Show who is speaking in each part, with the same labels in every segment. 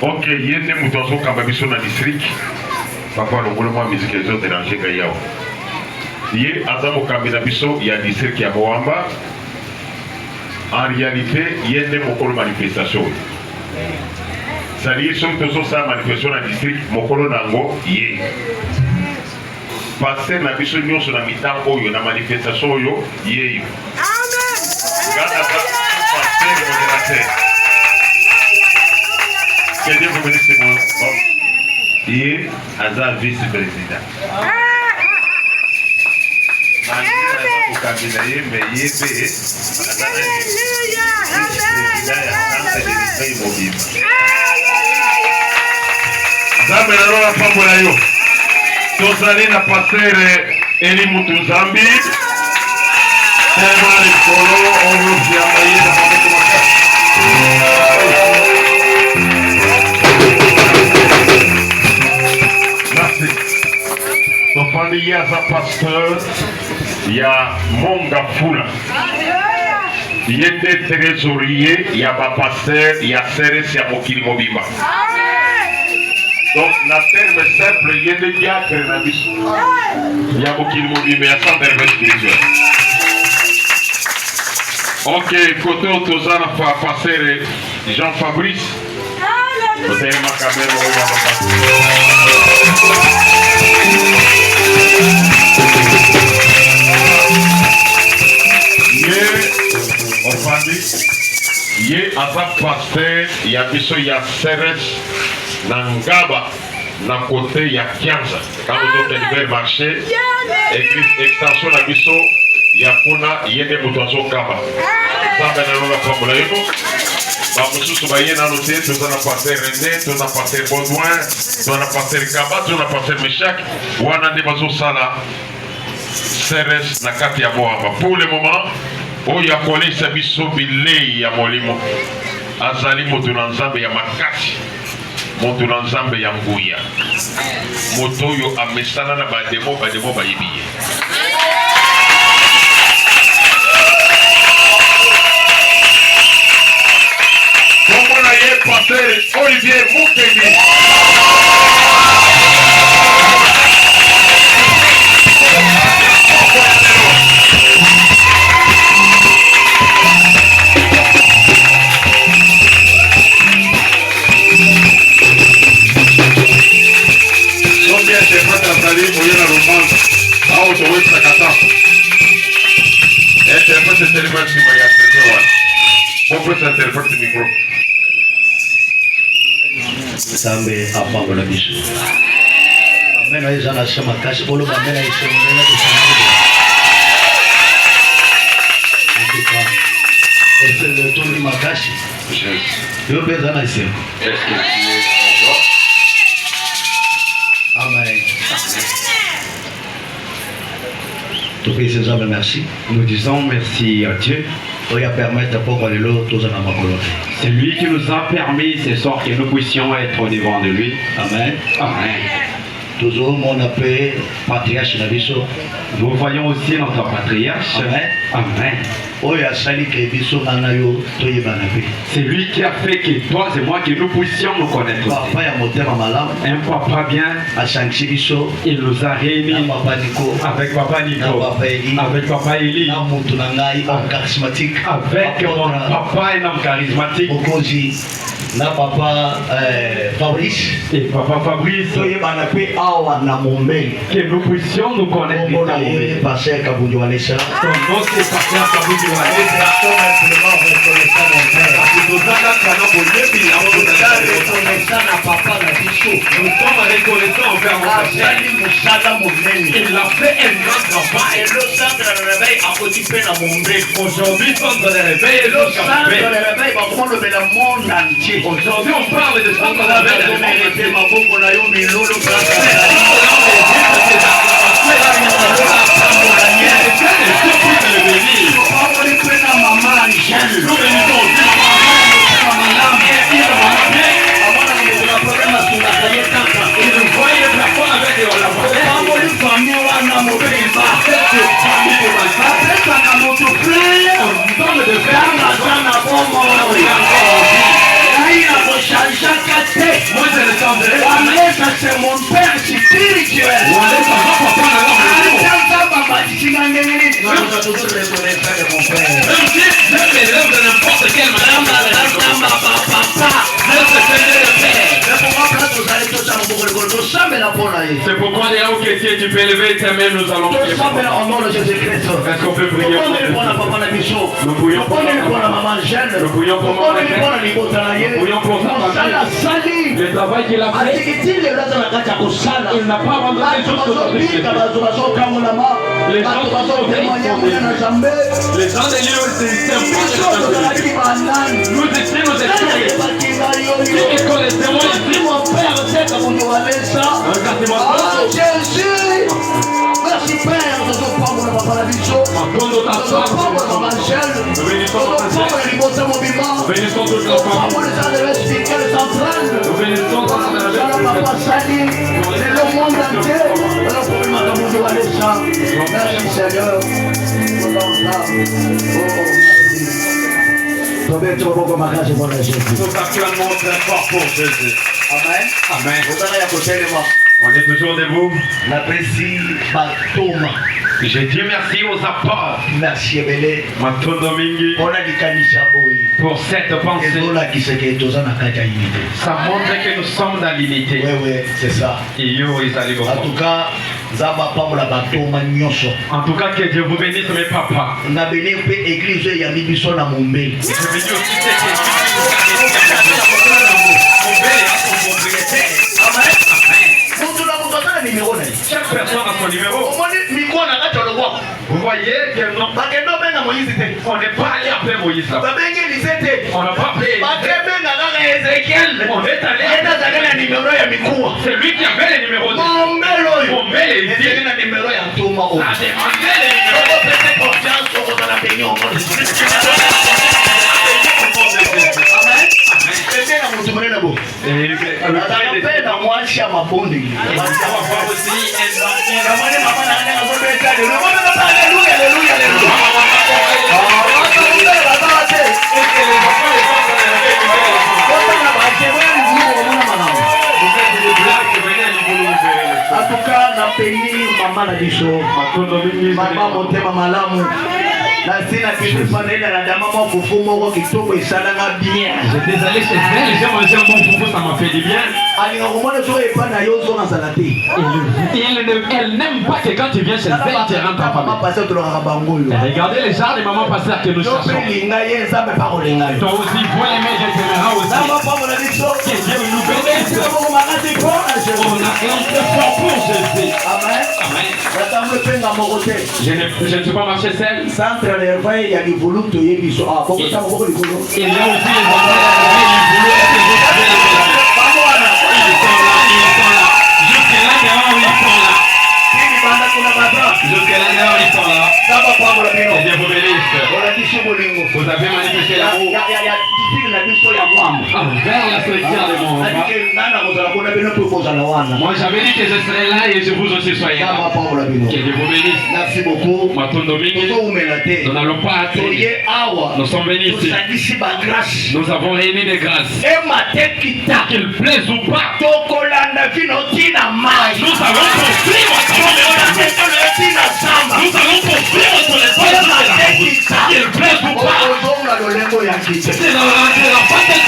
Speaker 1: Ok, il y a des moutons qui sont dans le district. Papa, le gouvernement musique les autres dérangés Gaïao. Il y a Azamo Kambinabiso, il y a un district qui est à Moamba. En réalité, il y a des manifestations. C'est-à-dire, si on a une manifestation dans le district, Mokolo Nango, il y a. Passer na biso nyonso na mitango oyo na manifestation oyo yeyo. Amen. Gana passer modérateur. Que Dieu vous bénisse mon. Et Aza vice-président. Tozali na pasteur Eli Mutuzambi. Tellement les colos, on veut bien envoyer la Merci. Tofandi il y a sa pasteur, il y a Monga Fula. Il y a des trésoriers, il y a ma pasteur, il y a Seres, il y a Mokili Mobimba. Donc, la terme simple, il y a des diacres dans la mission. Il y a beaucoup de monde, mais il y a 100 termes spirituels. Ok, côté Otozana, passer Jean-Fabrice. Côté Macabé, on va passer. Il y a un pasteur, il y a Seres. Nangaba, na côté il y a 15. Quand vous êtes vers le marché, extension la biso, il y a Pona, il y a des moutons Kaba. Ça, ben, on a pas de l'ego. Nous sommes dans l'hôtel, nous avons passé René, nous avons passé Baudouin, nous avons passé Kaba, nous avons passé Meshach, ou on a des bazos Sala, Seres, Nakati Yamoama. Pour le moment, il y a collé sa biso bilé, ya molimo. Azali Motunanzambe ya Makasi. Moto na nzambe ya nguya moto yo amesana na bademo bayebiye comment na ye pasteur Olivier Mukendi
Speaker 2: Sambe apambo la biso. Amena hizo anasema kazi bolo amena hizo mwenyewe kusema. Est-ce que le tour du makashi? Yo beza na sema. Est-ce que Amen. Merci.
Speaker 3: Nous disons merci à Dieu. C'est lui qui nous a permis ce soir que nous puissions être au devant de lui.
Speaker 2: Amen.
Speaker 3: Amen.
Speaker 2: Toujours mon appel patriarche Nabiso.
Speaker 3: Nous voyons aussi notre patriarche.
Speaker 2: Amen.
Speaker 3: Amen. C'est lui qui a fait que toi et moi que nous puissions nous connaître. Un papa bien. Il nous a réunis avec papa Nico, avec papa Eli, avec mon papa un homme charismatique.
Speaker 2: Na papa Fabrice
Speaker 3: et papa Fabrice que nous puissions nous connaître. Son nom c'est pasteur Kaboudiwanesa. Nous sommes reconnaissants envers mon père. Il a fait un grand travail. Aujourd'hui, centre de réveil est aujourd'hui, on parle de centre de réveil.
Speaker 2: Chaque mon père spirituel.
Speaker 3: C'est pourquoi là où tu peux lever ta main, nous allons prier. Est-ce qu'on peut prier pour nous? Nous prions pour maman. Nous prions pour maman. Nous prions pour sa famille. Le travail qu'il a fait, il n'a pas abandonné jusqu'au bout. Les gens de Dieu nous étions nos esprits. Et qu'on les témoins ici,
Speaker 2: Jésus, merci Père de ton prendre la papa la bicho, de ton prendre l'évangile, de ton prendre les mots de mon vivant, de ton prendre les gens expliquer les enfants, de la papa sali, de le monde entier, de la problème à mon doigt les gens. Merci Seigneur.
Speaker 3: Nous acclamons très fort pour Jésus.
Speaker 2: Amen.
Speaker 3: Amen. On est toujours debout. Je dis merci aux apôtres.
Speaker 2: Merci Ebele.
Speaker 3: Pour cette pensée. Ça montre que nous sommes dans l'unité.
Speaker 2: Oui, c'est ça. En tout cas,
Speaker 3: en tout cas, que Dieu vous bénisse mes papas.
Speaker 2: Je venu aussi
Speaker 3: chaque personne a son numéro. Vous voyez que on n'est pas allé appeler Moïse là. On n'a pas appelé. On est allé. C'est lui qui avait les numéros. Mon bel est ici. A demandé les
Speaker 2: En tout cas, na pays maman la bicho, maman motema malamu. La sina kitu panela na dama mo fufu moko kitoko isalanga bien.
Speaker 3: J'étais allé chez elle, j'ai mangé un bon fufu, ça m'a fait du bien.
Speaker 2: Ali ngomona so epa na yo zo na salati.
Speaker 3: Elle n'aime pas que quand tu viens chez elle, tu rentres en famille. Regardez les gens des mamans pasteurs que nous cherchons. Toi aussi, vois les mains, je t'aimerai aussi. Que Dieu nous bénisse. On a un très fort pour Jésus. Amen. Je ne suis pas marché seul. Il y a aussi les enfants qui vous avez manifesté l'amour vers la structure de mon enfant. Moi j'avais dit que je serais là et je vous aussi soyez là. Que Dieu vous bénisse.
Speaker 2: Merci beaucoup.
Speaker 3: Nous n'allons pas attendre. Nous sommes venus ici. Nous avons réuni des grâces. Qu'il plaise ou pas. Nous allons poursuivre. Nous allons poursuivre sur les qu'il plaise ou pas. C'est la bataille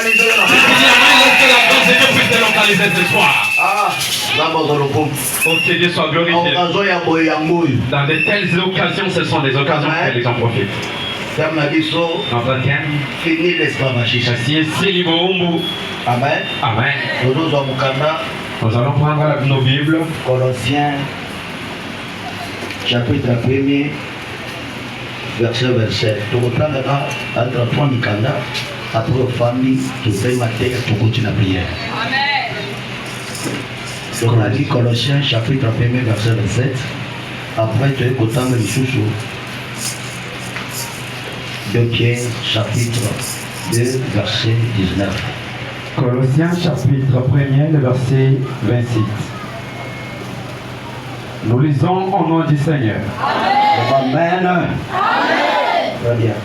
Speaker 3: de Dieu. Localiser ce soir. Oh, que Dieu soit glorifié. Dans de telles occasions, ce sont des occasions que les gens profitent. Notre thème,
Speaker 2: fini l'esclavagisme.
Speaker 3: Amen. Amen. Nous allons prendre nos Bibles.
Speaker 2: Colossiens, chapitre 1er, verset 27. Tu reprendras entre toi Mikanda, après famille, tu fais ma terre, tu continues la prière. Amen. Donc on a dit Colossiens, chapitre 1er, verset 27. Après tu es content de l'Issoussou. 2 Pierre, chapitre 2, verset 19.
Speaker 3: Colossiens chapitre 1er, le verset 26. Nous lisons au nom du Seigneur.
Speaker 2: Amen. Amen. Très bien.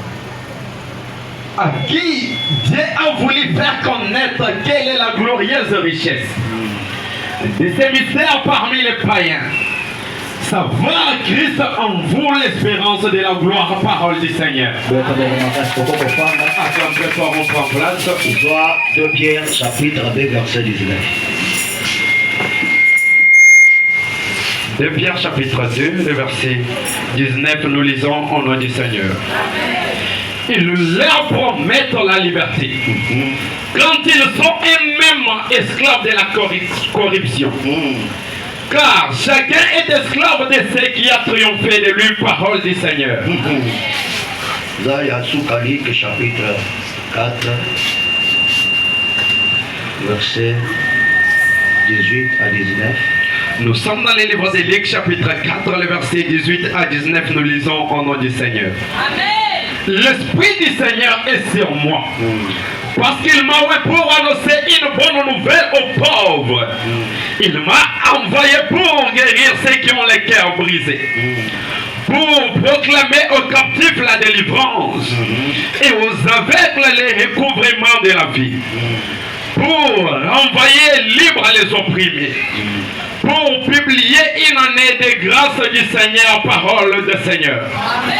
Speaker 3: à qui Dieu a voulu faire connaître quelle est la glorieuse richesse de ces mystères parmi les païens. Savoir Christ en vous l'espérance de la gloire, parole du Seigneur. Attends, prépare, on prend place.
Speaker 2: 2 Pierre, chapitre 2, verset 19.
Speaker 3: 2 Pierre chapitre 2, le verset 19, nous lisons au nom du Seigneur. Ils leur promettent la liberté quand ils sont eux-mêmes esclaves de la corruption. Car chacun est esclave de ce qui a triomphé de lui, parole du Seigneur.
Speaker 2: Zaya Soukalik, chapitre 4, verset 18 à 19.
Speaker 3: Nous sommes dans le livre de Luc, chapitre 4, le verset 18 à 19, nous lisons au nom du Seigneur. Amen. L'Esprit du Seigneur est sur moi, parce qu'il m'a envoyé pour annoncer une bonne nouvelle aux pauvres. Il m'a envoyé pour guérir ceux qui ont les cœurs brisés, pour proclamer aux captifs la délivrance et aux aveugles le recouvrement de la vie, pour renvoyer libres les opprimés, pour publier une année de grâce du Seigneur, parole du Seigneur. Amen.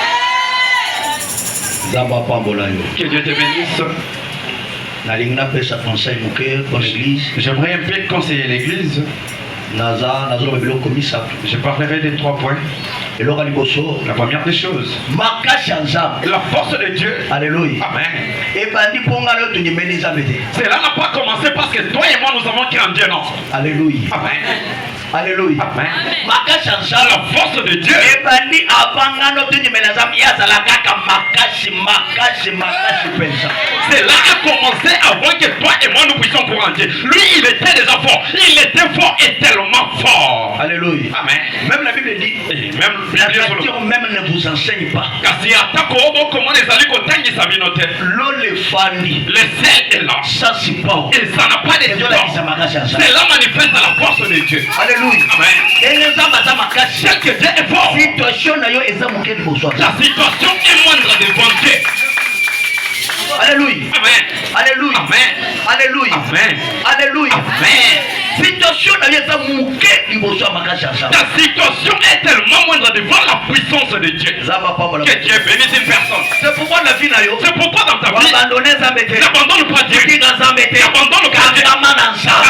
Speaker 3: Que Dieu te bénisse. J'aimerais un peu conseiller l'église. Je parlerai des 3 points. La première des choses, la force de Dieu.
Speaker 2: Alléluia.
Speaker 3: Amen. Cela n'a pas commencé parce que toi et moi nous avons cru en Dieu, non.
Speaker 2: Alléluia.
Speaker 3: Amen.
Speaker 2: Alléluia.
Speaker 3: Amen. La force de Dieu. Cela a commencé avant que toi et moi nous puissions croire en Dieu. Lui, il était déjà fort. Il était fort et tellement fort.
Speaker 2: Alléluia.
Speaker 3: Amen.
Speaker 2: Même la Bible dit,
Speaker 3: même
Speaker 2: la nature même ne vous enseigne pas. L'eau les fandit.
Speaker 3: Le ciel est là.
Speaker 2: Ça c'est pas.
Speaker 3: Et ça n'a pas de Cela manifeste la force de Dieu.
Speaker 2: Alléluia.
Speaker 3: Amen. Chaque Dieu est fort. La situation est moindre devant Dieu.
Speaker 2: Alléluia.
Speaker 3: Amen.
Speaker 2: Alléluia.
Speaker 3: Amen.
Speaker 2: Alléluia.
Speaker 3: Amen.
Speaker 2: Alléluia.
Speaker 3: Amen.
Speaker 2: Ta situation
Speaker 3: est tellement moindre devant la puissance de Dieu. Que Dieu bénisse une personne.
Speaker 2: C'est pourquoi la vie
Speaker 3: C'est pourquoi dans ta vie, n'abandonne pas Dieu. N'abandonne pas Dieu.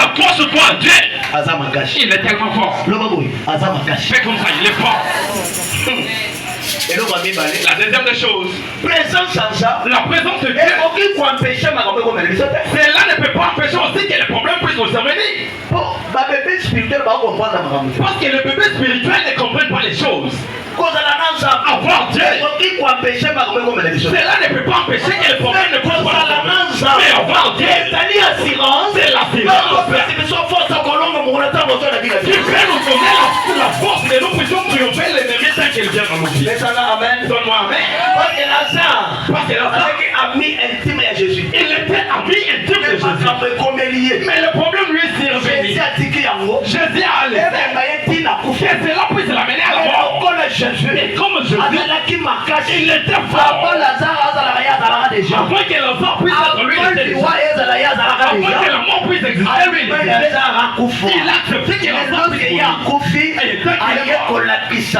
Speaker 3: Accroche-toi à Dieu. Il est tellement fort. Fais comme ça, il est fort. La deuxième des choses, la présence de Dieu. Cela ne peut pas empêcher aussi que les problèmes puissent nous survenir. Parce que le bébé spirituel ne comprend pas les choses. Avoir Dieu, cela ne peut pas empêcher que les problèmes ne puissent pas. Mais avoir Dieu, c'est l'assurance qui peut nous donner la force de nous puissions triompher l'ennemi tant qu'il vient dans nos vies. Donne-moi amen. Parce que Lazare était ami intime de Jésus. Il était ami intime de Jésus. Mais le problème lui est survenu. Jésus a laissé. Que cela puisse l'amener à la mort. Et comme Jésus, il était fort. Avant que Lazare puisse être lui, avant que la mort puisse exister, lui, il a accepté que Lazare puisse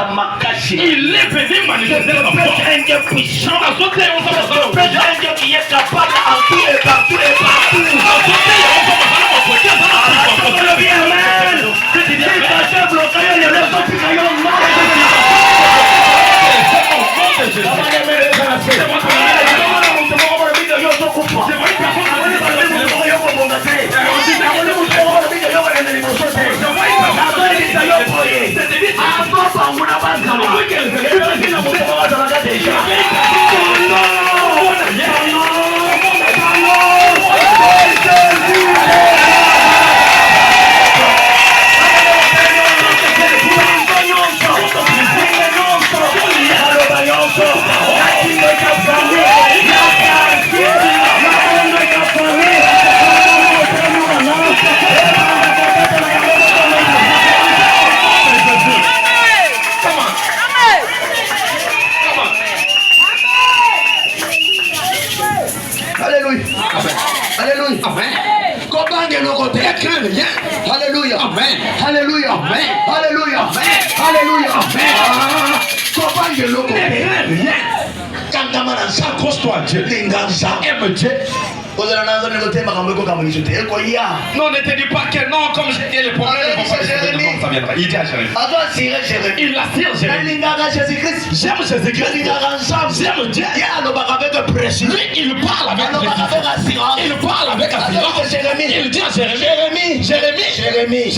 Speaker 3: mourir. Il est venu manifester sa force. Un Dieu qui est capable en tout et partout et partout.
Speaker 2: Alléluia. Alléluia. Amen. Combien de côté? Alléluia. Amen. Alléluia. Amen. Alléluia. Amen. Alléluia. Amen. Combien de côté? Rien. Quand on s'accroche-toi à Dieu. L'inganza. Aime Dieu. Non, ne te dis pas que non, comme j'ai dit, le problème ça viendra. Il dit à Jérémie. Il l'assure Jérémie. J'aime Jésus-Christ. J'aime Dieu. Lui, il parle avec précision. Il parle avec assurance. Il dit à Jérémie. Jérémie,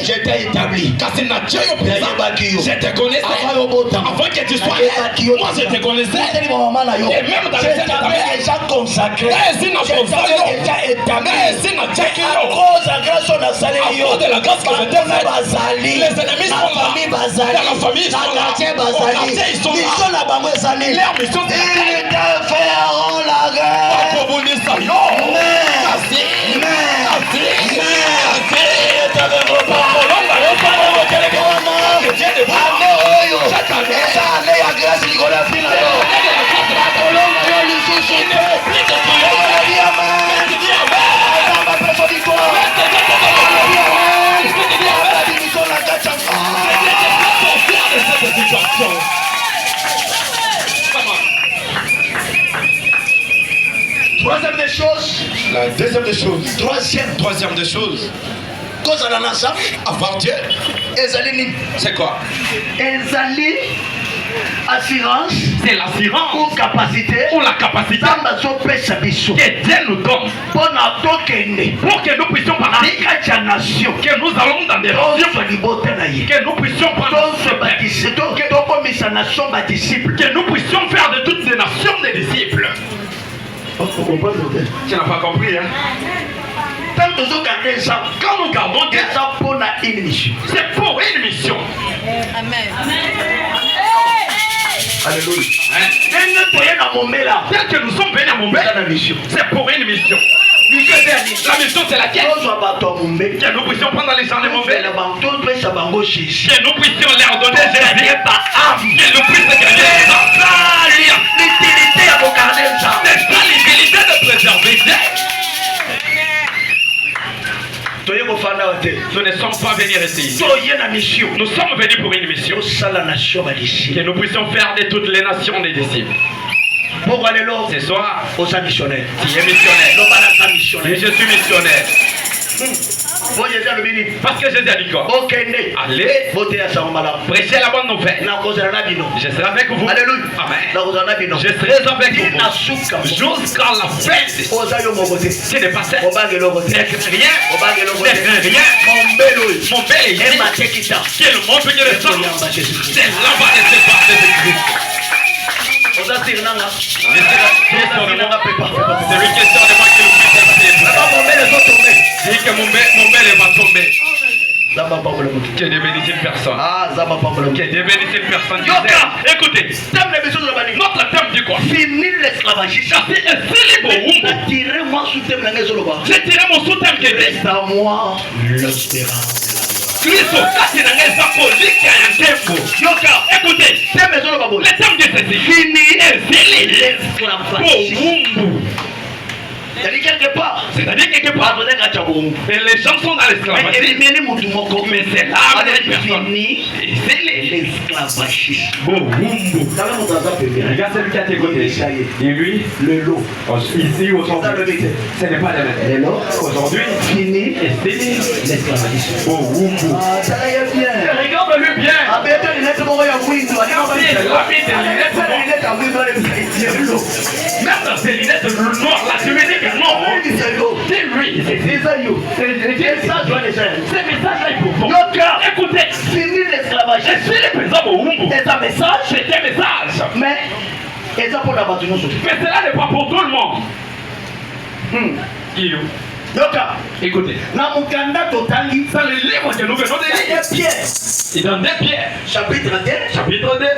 Speaker 2: je t'ai établi. Car c'est naturel au présent. Je te connaissais. Avant que tu sois là, moi je te connaissais. Et même dans les scènes de ta mère, consacré. À cause de la grâce que je t'ai faite, les ennemis sont là, dans la famille ils sont là, au quartier ils sont là, leur mission c'est la guerre. Ils te feront la guerre. Pour vous dire ça, yo, merci. Troisième des choses. La deuxième des choses. Troisième des choses. Cause à la nation. Avoir Dieu. C'est quoi? Assurance. C'est l'assurance. Ou capacité. Ou la capacité. Que Dieu nous donne. Pour que nous puissions parler. Que nous allons dans des nations. Que nous puissions prendre. Que nous puissions faire de toutes ces nations des disciples. Tu n'as pas compris, hein? Quand nous gardons Dieu, c'est pour une mission. Amen. Alléluia. Tel que nous sommes venus à Montbé, c'est pour une mission. La mission c'est laquelle? Que nous puissions prendre les gens de Montbé. Que nous puissions leur donner Jésus par âme. Que nous puissions gagner les enfants. L'utilité à vos garder ça. C'est pas l'utilité de préserver. Nous ne sommes pas venus rester ici. Nous sommes venus pour une mission. Que nous puissions faire de toutes les nations des disciples. Ce soir, tu es missionnaire. Et je suis missionnaire. Parce que Jésus a dit quoi? Allez, prêchez la bonne nouvelle. Je serai avec vous. Alléluia. Amen. Je serai avec vous jusqu'à la fin. Ce n'est pas ça. Rien. Mon bel quel monde peut dire ça? C'est là-bas et c'est par Jésus-Christ. C'est lui question de moi qui dit que mon bel va tomber. Que Dieu bénisse une personne. Que Dieu bénisse une personne. Écoutez, notre thème dit quoi? Finir l'esclavagisme. Attirez-moi sous thème. J'ai tiré mon sous-thème qui dit à moi l'espérance. Christo, écoutez, le thème dit ceci. Finir l'esclavagisme. C'est-à-dire quelque part. Et les gens sont dans l'esclavagisme. Mais c'est là fini l'esclavagisme. Regarde celui qui a tes côtés. Et lui, le lot. Ici, aujourd'hui, ce n'est pas le lot. Aujourd'hui, fini l'esclavagisme. Regarde-le bien. Même dans ces lunettes noires, là, tu me dis que non. C'est lui. Ces messages-là, il faut. Écoutez, finir l'esclavagisme. Je suis le président Boumbo. C'est un message. C'est un message. Mais cela n'est pas pour tout le monde. Écoutez, dans le livre que nous venons de lire, et dans 2 Pierre, chapitre 2,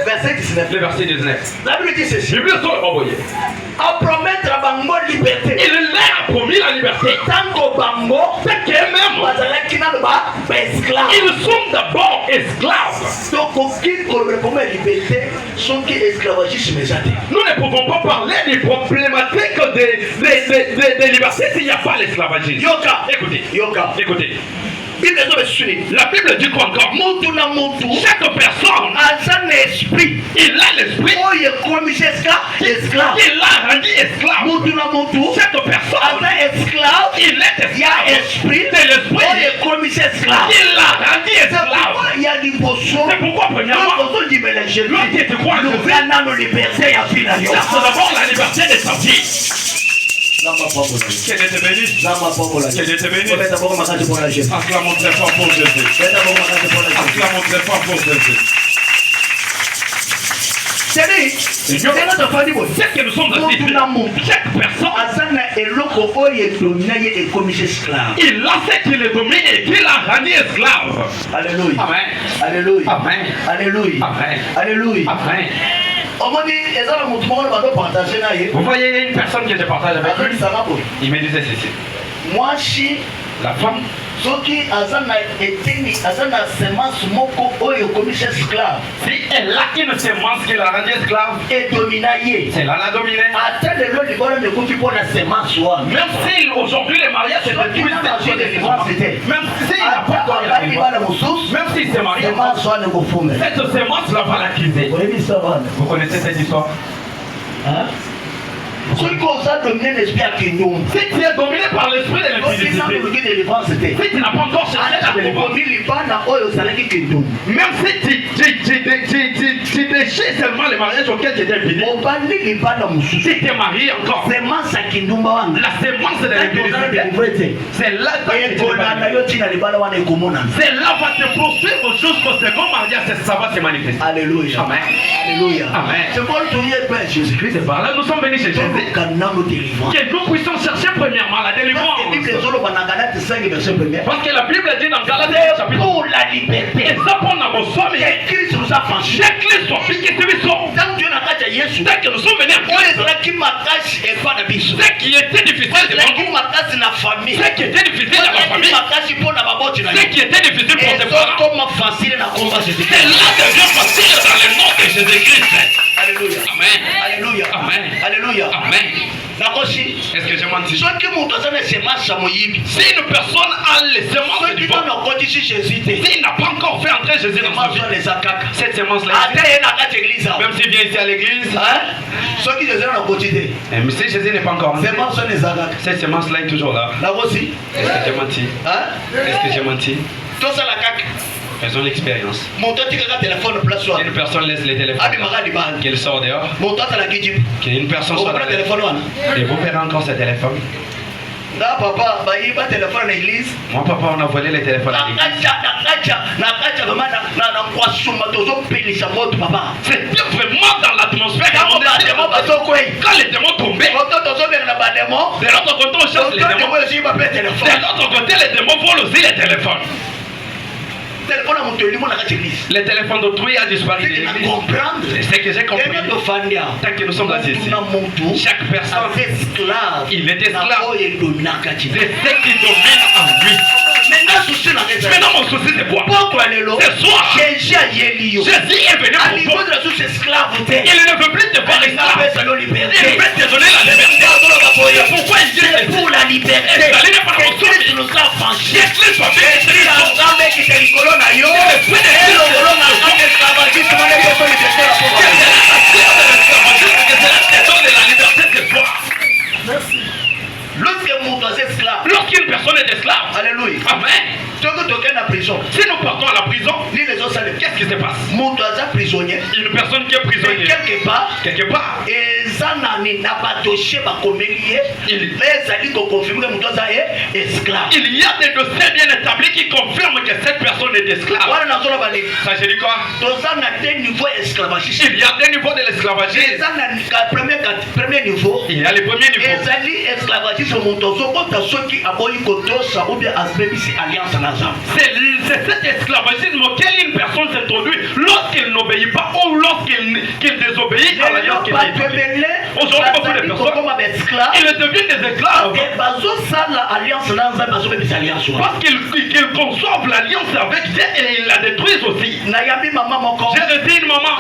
Speaker 2: verset 19. Le verset 19. La Bible dit ceci. Il leur a promis la liberté. Tant qu'au bango, c'est qu'eux-mêmes
Speaker 4: Ils sont d'abord esclaves. Nous ne pouvons pas parler des problématiques des libertés s'il n'y a pas l'esclavagisme. Écoutez. La Bible dit quoi encore? Chaque personne a un esprit. Il a l'esprit. Il a rendu esclave. Chaque personne a un esclave. Il est esclave. C'est l'esprit. Il a rendu esclave. C'est pourquoi premièrement, l'autre était quoi? C'est d'abord la liberté de sa vie. Qu'elle était bénie. Qu'elle était bénie. Acclamons très fort pour Jésus. Acclamons très fort pour Jésus. C'est que nous sommes assis. Chaque personne, il a ce qu'il est dominé et qu'il a rendu esclave.
Speaker 2: Alléluia.
Speaker 4: Amen.
Speaker 2: Alléluia.
Speaker 4: Amen.
Speaker 2: Alléluia.
Speaker 4: Amen.
Speaker 2: Alléluia.
Speaker 4: Amen.
Speaker 3: Vous voyez, il y a une personne que je partage avec lui. Il me disait ceci.
Speaker 2: Moi, si
Speaker 3: La femme,
Speaker 2: soki azana eteni azana semence moko oyo komisa esclave,
Speaker 3: si elle a une semence qui l'a rendue esclave,
Speaker 2: et dominaye,
Speaker 3: c'est là la dominée.
Speaker 2: ata lelo libona ne kofi pona semence wa.
Speaker 3: Même si aujourd'hui les mariages se
Speaker 2: Soki na marché de délivrance c'était.
Speaker 3: même s'il n'a pas encore la délivrance, même s'il s'est marié,
Speaker 2: semence wa ne ko fume.
Speaker 3: cette semence-là va l'accuser. Vous connaissez cette histoire?
Speaker 2: Hein? Ceux qui ont ça dominé l'esprit à Kenyum.
Speaker 3: Si tu es dominé par l'esprit de
Speaker 2: Si tu
Speaker 3: n'as pas encore cherché la délivrance, même si tu déchires seulement les mariages auxquels tu étais invité, si tu es marié encore, la semence de l'infidélité, c'est là va te poursuivre jusqu'au second mariage, ça va se manifester.
Speaker 2: Alléluia.
Speaker 3: Amen.
Speaker 2: Alléluia.
Speaker 3: Amen.
Speaker 2: C'est bon, tu y es Père Jésus-Christ.
Speaker 3: C'est par là nous sommes venus chez Jésus. Que nous puissions chercher premièrement la délivrance. Parce que la Bible dit dans Galates chapitre
Speaker 2: pour la liberté.
Speaker 3: et ça pour nous sauver.
Speaker 2: Christ nous a franchi.
Speaker 3: Christ soit piqué de nous.
Speaker 2: Tant Dieu n'a qu'à Jésus.
Speaker 3: Dès que nous sommes venus à Christ,
Speaker 2: Ce
Speaker 3: qui était difficile de ce qui était difficile dans la famille, ce qui était difficile pour tes parents, c'est là devient facile dans le nom de Jésus-Christ.
Speaker 2: Alléluia.
Speaker 3: Amen.
Speaker 2: Alléluia.
Speaker 3: Amen.
Speaker 2: Alléluia.
Speaker 3: Amen. Est-ce que j'ai menti? Si une personne a les semences du vent, s'il n'a pas encore fait entrer Jésus dans sa vie, cette semence-là, même s'il vient ici à l'église, mais si Jésus n'est pas encore entré, cette semence-là est toujours là. Est-ce que j'ai menti? Est-ce que j'ai menti? Faisons l'expérience. Une personne laisse les téléphones, qu'elle sort dehors, qu'une personne sort dehors, et vous verrez encore ce téléphone. Moi, papa, on a volé les téléphones à l'église. C'était vraiment dans l'atmosphère. Quand les démons tombaient, de l'autre côté, on chasse les démons. De l'autre côté, les démons volent aussi les téléphones. Le téléphone d'autrui a disparu de l'église. C'est ce que j'ai compris. Tant que nous sommes assis ici, chaque personne, il est esclave. C'est ce qui domine en lui. Maintenant, mon souci, c'est quoi? Ce soir, Jésus est venu pour toi. Il ne veut plus te voir esclave. Il veut te donner la liberté. Pourquoi il dit c'est pour la liberté? Jésus nous a franchis. Lorsqu'une personne est esclave, alléluia, amen. Si nous partons à la prison, qu'est-ce qui se passe? Une personne qui est prisonnière, quelque part, il y a des dossiers bien établis qui confirment que cette personne est esclave. Ça, je dis quoi? Il y a des niveaux de l'esclavagisme. Il y a les premiers niveaux. C'est cet esclavagisme auquel une personne se
Speaker 4: introduit lorsqu'il n'obéit pas ou lorsqu'il désobéit à l'alliance qu'il a introduite. Aujourd'hui, beaucoup de personnes, ils deviennent des esclaves. Parce qu'ils conçoivent l'alliance avec Dieu et ils la détruisent aussi. J'ai reçu une maman.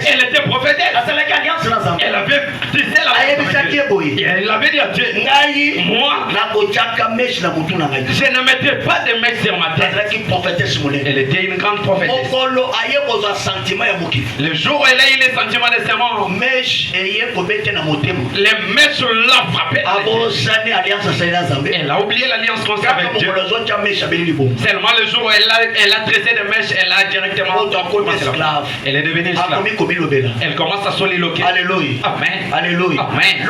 Speaker 4: Elle était prophétesse. Elle avait tissé la et elle avait dit à Dieu, moi, je ne mettais pas de mèches sur ma tête. Elle était une grande prophétesse. Le jour où elle a eu les sentiments de ses morts, les mèches l'ont frappé. Elle a oublié l'alliance conçue avec Dieu. Seulement le jour où elle a tressé des mèches, elle a directement. Elle est devenue esclave. Elle commence à soliloquer.
Speaker 2: Alléluia.
Speaker 4: Amen.
Speaker 2: Alléluia.
Speaker 4: Amen.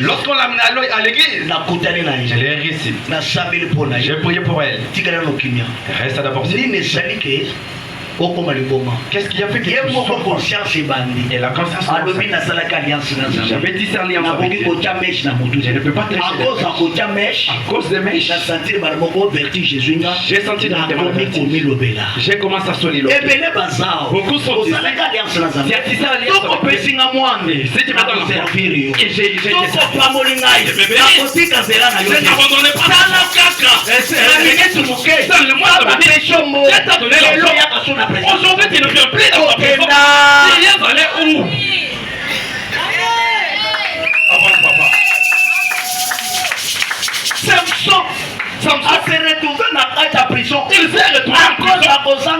Speaker 4: Lorsqu'on l'a amené à l'église, je l'ai réussi. J'ai prié pour elle. Reste d'abord. Qu'est-ce qu'il a fait que et la conscience j'avais dit ça alliance avec Dieu. Je ne peux pas tricher à cause des mèches. J'ai senti dans le vertige. J'ai commencé à soliloquer. Beaucoup sont ici. Tu as tissé alliance avec Dieu. Si tu me donnes la foi et j'ai je n'abandonnerai pas. Donne-le-moi la vie. Je t'ai donné la foi. Aujourd'hui, tu ne viens plus dans ta maison. Tu viens aller où? Avance, papa. Samson a se retrouvé dans la prison. Il s'est retrouvé en prison à cause du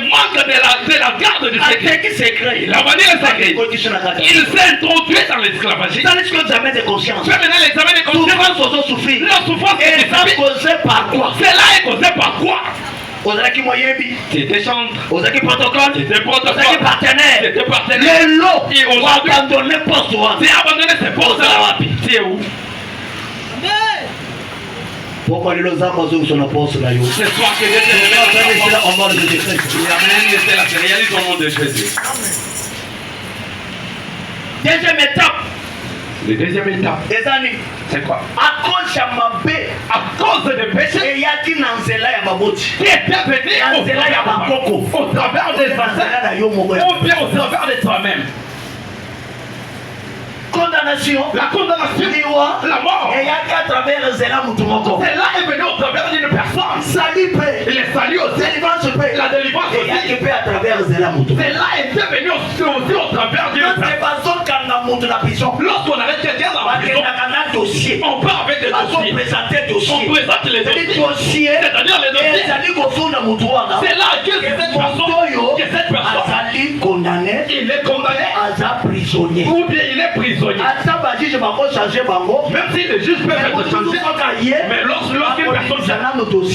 Speaker 4: manque de la garde du secret. Il a vanné le secret. Il s'est introduit dans l'esclavage. C'est l'examen de conscience. La souffrance est causée par quoi? Cela est causé par quoi? C'était chantre, c'était protocole, c'était partenaire. Les lots, et on a abandonné poste. C'est abandonné ses postes. C'est où?
Speaker 2: Pourquoi les hommes sont sur la poste là?
Speaker 4: C'est toi qui es en mode de Jésus. Amen. C'est la réalité au nom de Jésus. Deuxième étape. La deuxième étape, c'est quoi? À cause des péchés qui étaient venus au travers des ancêtres ou bien au travers de toi-même.
Speaker 2: Condamnation,
Speaker 4: la condamnation, la mort,
Speaker 2: et il y a qu'à travers
Speaker 4: cela est venu au travers d'une personne.
Speaker 2: Salut paix,
Speaker 4: il est salut aussi, la délivrance aussi,
Speaker 2: et il y a à travers
Speaker 4: cela est venu aussi au travers d'une personne. Lorsqu'on arrête quelqu'un dans la prison, on part avec des dossiers. On présente les dossiers, c'est-à-dire les dossiers. C'est là que cette personne
Speaker 2: condamné,
Speaker 4: il est condamné
Speaker 2: à prisonnier,
Speaker 4: ou bien il est prisonnier. Même si les juges peuvent être changés, mais lorsqu'une personne change,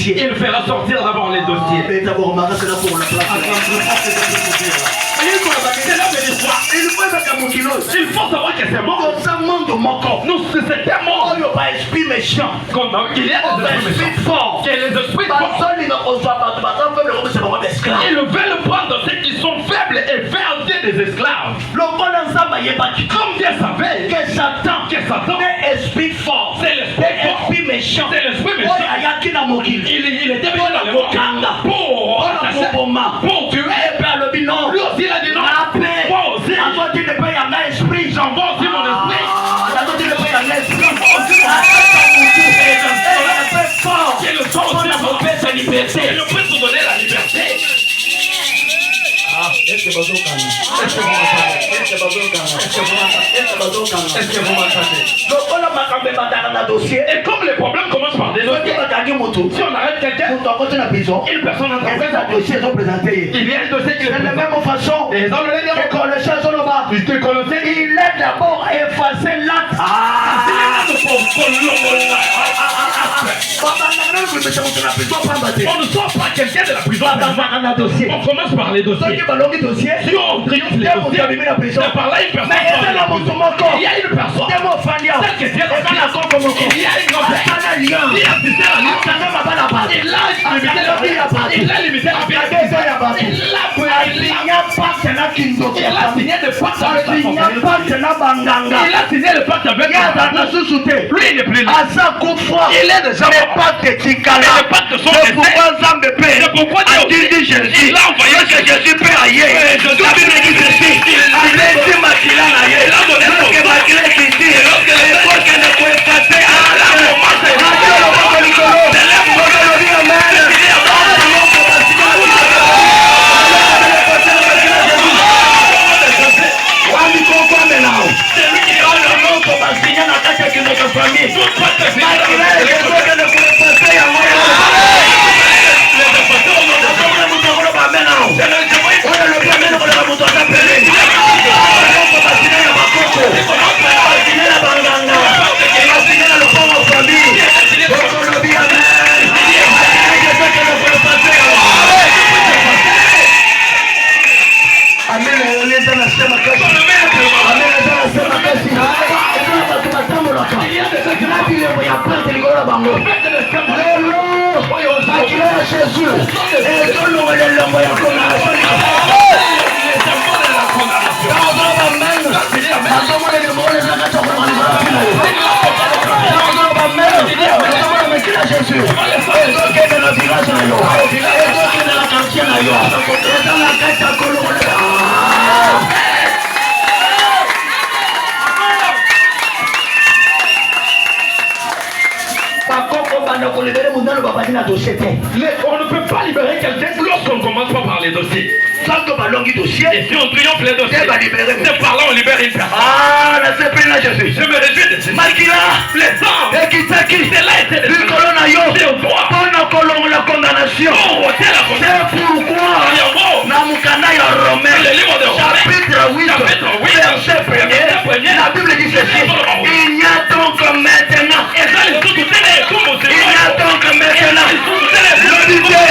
Speaker 4: il fera sortir d'abord les dossiers. Il faut savoir que c'est mort. Nous, c'était mort. Il y a des esprits forts. Il y a les esprits forts. Ils veulent prendre ceux qui sont faibles et faire des esclaves. Comme Dieu savait que Satan est esprit fort. C'est l'esprit fort. C'est l'esprit méchant. Il était venu dans le monde pour tuer. Lui aussi il a dit non. Moi aussi. J'envoie aussi mon esprit. C'est le sang aussi pour faire sa liberté. Et le prince nous donner la liberté. Est-ce que vous m'entendez? Et comme les problèmes commencent par des dossiers, si on arrête quelqu'un, une personne en train de dossier sont présentés. Il y a un dossier qui est de la même façon. Et dans le il est d'abord effacé l'acte. On ne sort pas quelqu'un de la prison. On commence par les dossiers. Si on triomphe les dossiers, c'est par là une personne. Il y a une personne. Celle qui tient il y a une grand-père. Il a limité la vie. Il a limité la vie.
Speaker 2: pacte na kindoki.
Speaker 4: Il a signé le pacte avec la
Speaker 2: signé pacte na banganga.
Speaker 4: Il a signé le pacte avec
Speaker 2: la société.
Speaker 4: Lui, il n'est plus là.
Speaker 2: Asa kufa.
Speaker 4: Il est déjà
Speaker 2: les pactes tikala.
Speaker 4: Les pactes sont
Speaker 2: c'est pourquoi Zambé paie.
Speaker 4: C'est pourquoi Dieu dit Jésus. Il a envoyé
Speaker 2: Jésus paie ailleurs. Tout le monde dit ceci. Allez, Makila ailleurs. Il a donné son que Makila qui dit. Et toi qui ne pouvez pas faire. Ah, la moment, c'est
Speaker 4: on ne peut pas libérer quelqu'un lorsqu'on ne commence pas par les dossiers. Et si on triomphe les dossiers, c'est par là on libère une personne.
Speaker 2: Ah, Jésus.
Speaker 4: Je me réjouis de ceci. Les hommes, c'est là était le
Speaker 2: condamnation. C'est pourquoi
Speaker 4: le livre de Romains, chapitre 8, verset 1er,
Speaker 2: la Bible dit ceci. Il n'y a donc maintenant, il y a donc maintenant l'unité.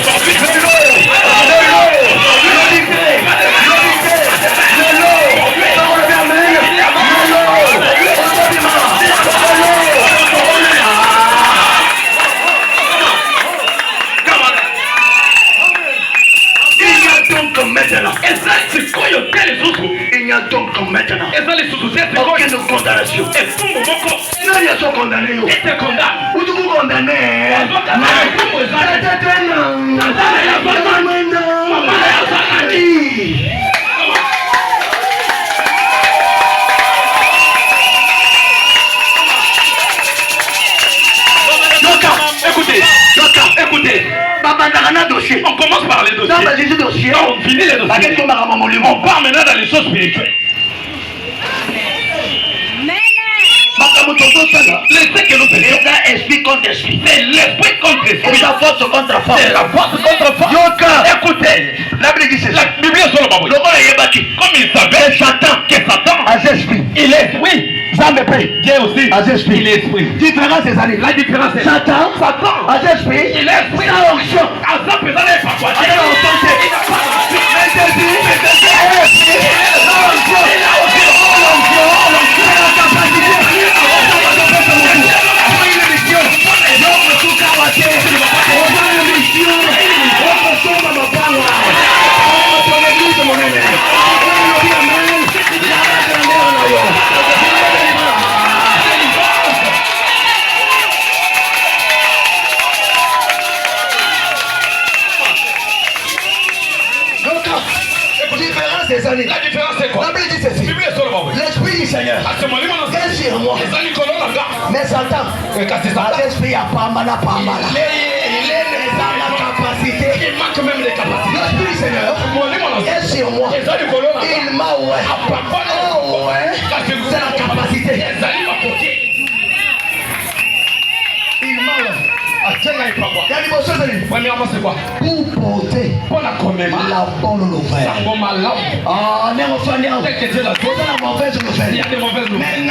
Speaker 2: Il n'y a donc maintenant aucune condamnation. Non, ils sont condamnés. Où tu es condamné?
Speaker 4: Écoutez. On commence par les dossiers. On finit les dossiers. On part maintenant dans les choses spirituelles. C'est ce que nous faisons.
Speaker 2: Esprit contre esprit.
Speaker 4: C'est l'esprit contre esprit.
Speaker 2: C'est la force contre force.
Speaker 4: C'est la force contre force. Écoutez,
Speaker 2: la Bible dit ceci.
Speaker 4: La Bible est sur le Bible. Comme il savait que Satan, il est esprit. Dieu aussi, il est esprit.
Speaker 2: Différence des années.
Speaker 4: La différence est
Speaker 2: Satan, il est esprit. La onction.
Speaker 4: Il n'a pas
Speaker 2: La différence c'est quoi? La Bible dit ceci. L'esprit du Seigneur est sur moi. Mais Satan, l'esprit a pas mal. Il est dans la capacité.
Speaker 4: Il manque même les capacités.
Speaker 2: L'esprit du Seigneur est sur moi. Il m'a c'est la capacité. Il m'a
Speaker 4: Premièrement, c'est quoi?
Speaker 2: Pour porter
Speaker 4: la
Speaker 2: bonne nouvelle. Ah, il y a des mauvaises nouvelles.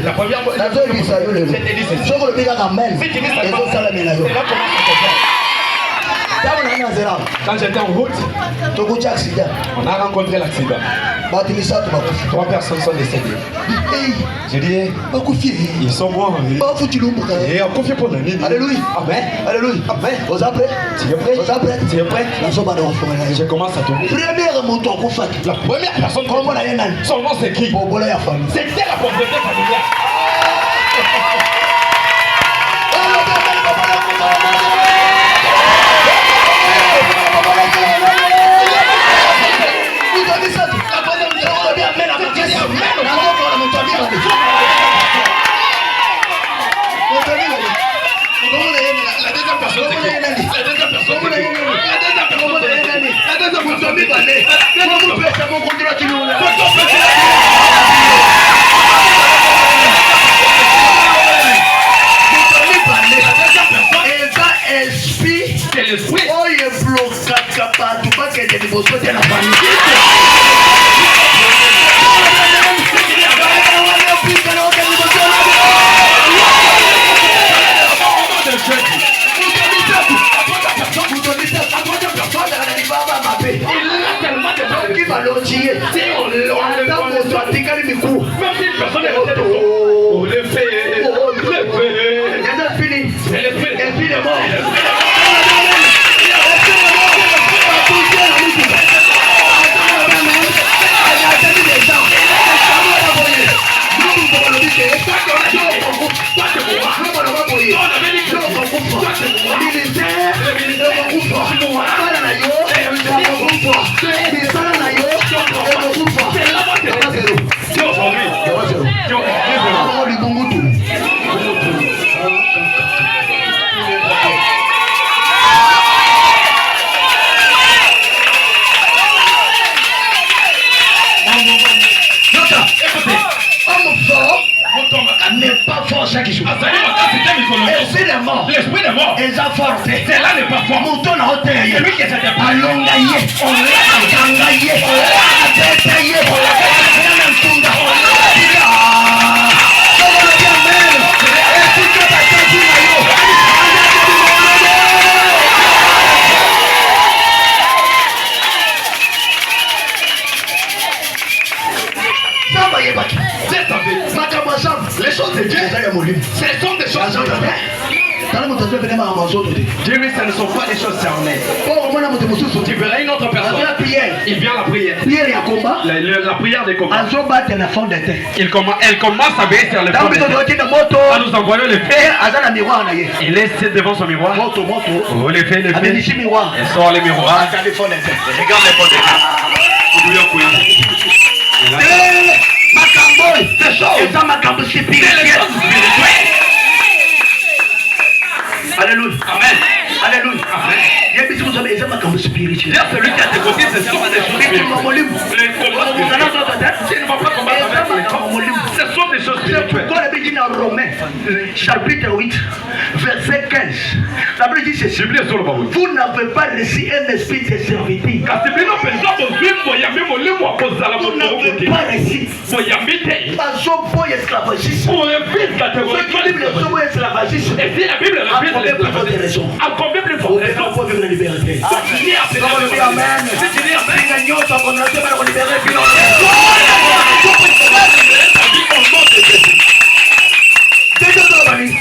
Speaker 4: La première
Speaker 3: Quand j'étais en route, on a rencontré l'accident. 3 personnes sont décédées. J'ai dit, ils sont morts. Et on confie pour le nid.
Speaker 2: Alléluia.
Speaker 3: Amen.
Speaker 2: Alléluia.
Speaker 3: Amen.
Speaker 2: Vous êtes prêts?
Speaker 3: Tu es prêt?
Speaker 2: Vous êtes prêts?
Speaker 3: Tu es prêt? Je commence à tourner.
Speaker 2: Première moto en fait.
Speaker 3: La première personne,
Speaker 2: Comment la yénan?
Speaker 3: son nom c'est qui?
Speaker 2: Pour la famille.
Speaker 3: C'était la pauvreté familiale.
Speaker 4: C'est l'esprit.
Speaker 2: Oh, il est bloqué, capable, tu vas que des niveaux de la famille. Qui va l'entier?
Speaker 4: Même si une personne est restée de
Speaker 3: Oh, le fait.
Speaker 4: c'est l'esprit.
Speaker 2: Et puis il est mort. N'est pas fort chaque jour.
Speaker 4: L'esprit est mort.
Speaker 2: Eza forte.
Speaker 4: C'est là n'est pas fort.
Speaker 2: Moto na hote ya ye.
Speaker 4: Celui qui s'était pas.
Speaker 2: Alonga ye. Akanga ye. Ateta ye. Akanga ntunda. Les choses de Dieu,
Speaker 4: Ce sont des choses de Dieu.
Speaker 3: Dieu, mais ce ne sont pas des choses fermées. Tu verras une autre personne. Il vient la prière. La prière des combats. Elle commence à baisser sur le fond de terre. En nous envoyant le feu. Il laisse devant son miroir. Oh, le fait, le fait. Elle sort les miroirs. Regarde les fonds de terre.
Speaker 2: Alléluia.
Speaker 4: Amen.
Speaker 2: Alléluia.
Speaker 4: Amen.
Speaker 2: Spirituel.
Speaker 4: Dire celui qui a tes côtés, ce sont des choses spirituelles. Les combats spirituels. Tu ne vas pas combattre avec les corps. Ce sont des choses spirituelles.
Speaker 2: Pourquoi la Bible dit dans Romains, chapitre 8, verset 15, la Bible dit ceci. Vous n'avez pas reçu un esprit de servitude. Vous n'avez pas reçu. Pas esclavagisme. Esclavagisme.
Speaker 4: Et si la Bible répète l'esclavagisme, à combien plus fort raison
Speaker 2: pour vivre la liberté?
Speaker 4: si tu dis amen, si tu dis amen,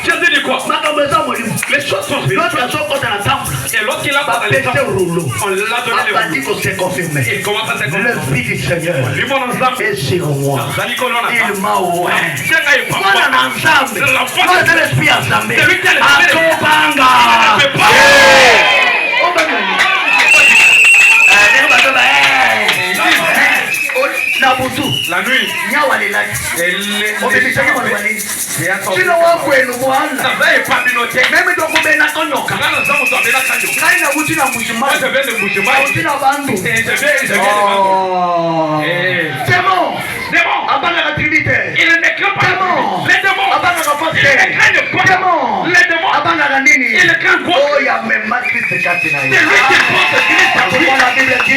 Speaker 4: Jésus dit quoi? Les choses sont spirituelles. Et lorsqu'il a parlé de ça, on l'a donné le rouleau. Il commence à se confirmer.
Speaker 2: L'Esprit du Seigneur est sur moi. Il m'a ouvert. Moi, c'est l'Esprit ensemble. Akobanga.
Speaker 4: La nuit,
Speaker 2: Sina wakwenu mwana mimi ndokubena konyoka kaina kuti na mushimai bandu démon abana la trinité démon abana la force démon abana la nini oya mema Christ kati na yeye la Bible dit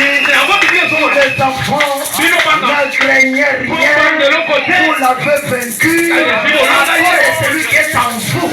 Speaker 2: les enfants ne craignez rien vous l'avez vaincu et celui qui est en vous.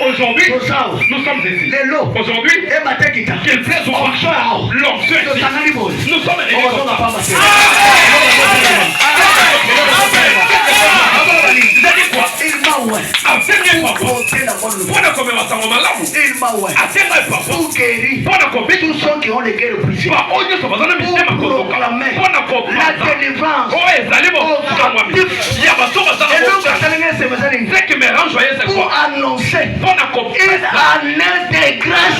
Speaker 4: Aujourd'hui, nous sommes ici. Aujourd'hui, qu'il plaise au roi, l'homme, nous sommes
Speaker 2: pour annoncer une année de grâce.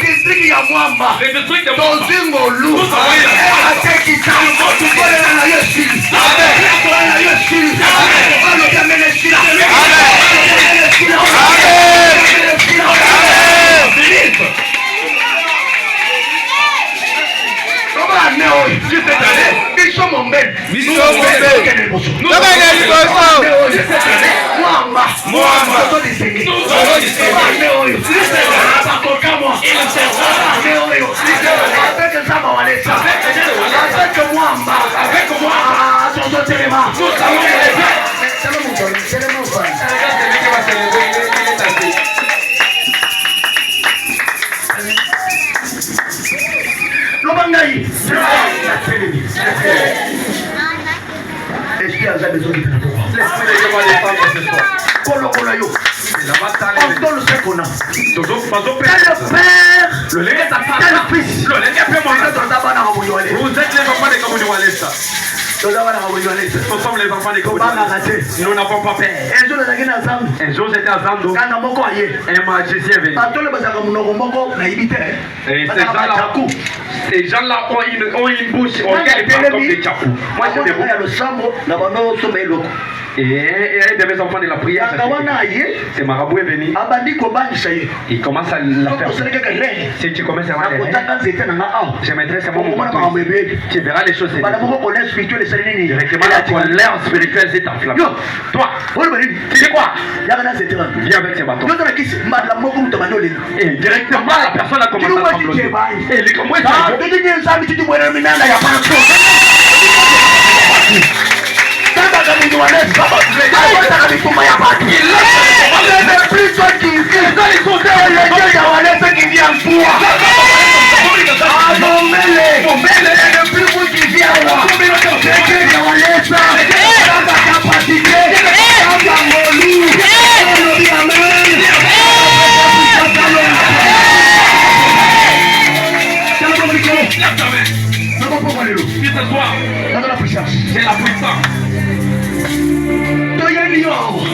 Speaker 2: District ya Mwamba Tozingolu
Speaker 3: Nous sommes les enfants des Kaboudiwalesa. Nous n'avons pas peur. Un jour j'étais à Zando. Un magicien est venu. Et ces gens-là ont une bouche, on parle comme des tchapous. Moi j'ai des bouches. Et un de mes enfants de la prière, c'est Marabout est venu. Il commence à la faire. Si tu commences à voir je mettrai ce mot tu verras les choses. Directement la colère spirituelle s'est enflammée. Toi, tu sais quoi? Viens avec ces bâtons. Et directement la personne a commencé à trembler. Et il commence c'est la puissance.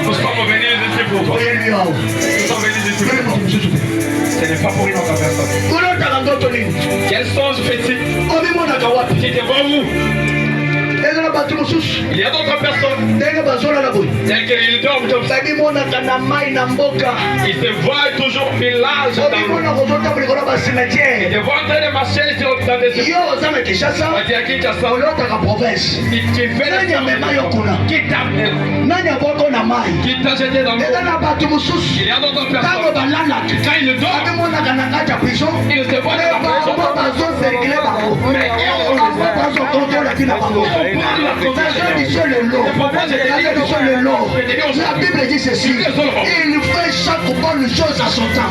Speaker 3: Nous sommes venus ici pour toi. Nous sommes venus ici pour toi. Ce n'est pas pour une autre personne. Quels songes fais-tu? Qui te voit où? Il y a d'autres personnes telles qu'ils dorment comme ça. Ils te voient toujours village dans ils te voient en train de marcher dans des qui fait qui t'a jeté dans l'eau. Il y a d'autres personnes quand ils dorment ils te voient dans la prison.
Speaker 2: La Bible dit ceci. Il fait chaque bonne chose à son temps.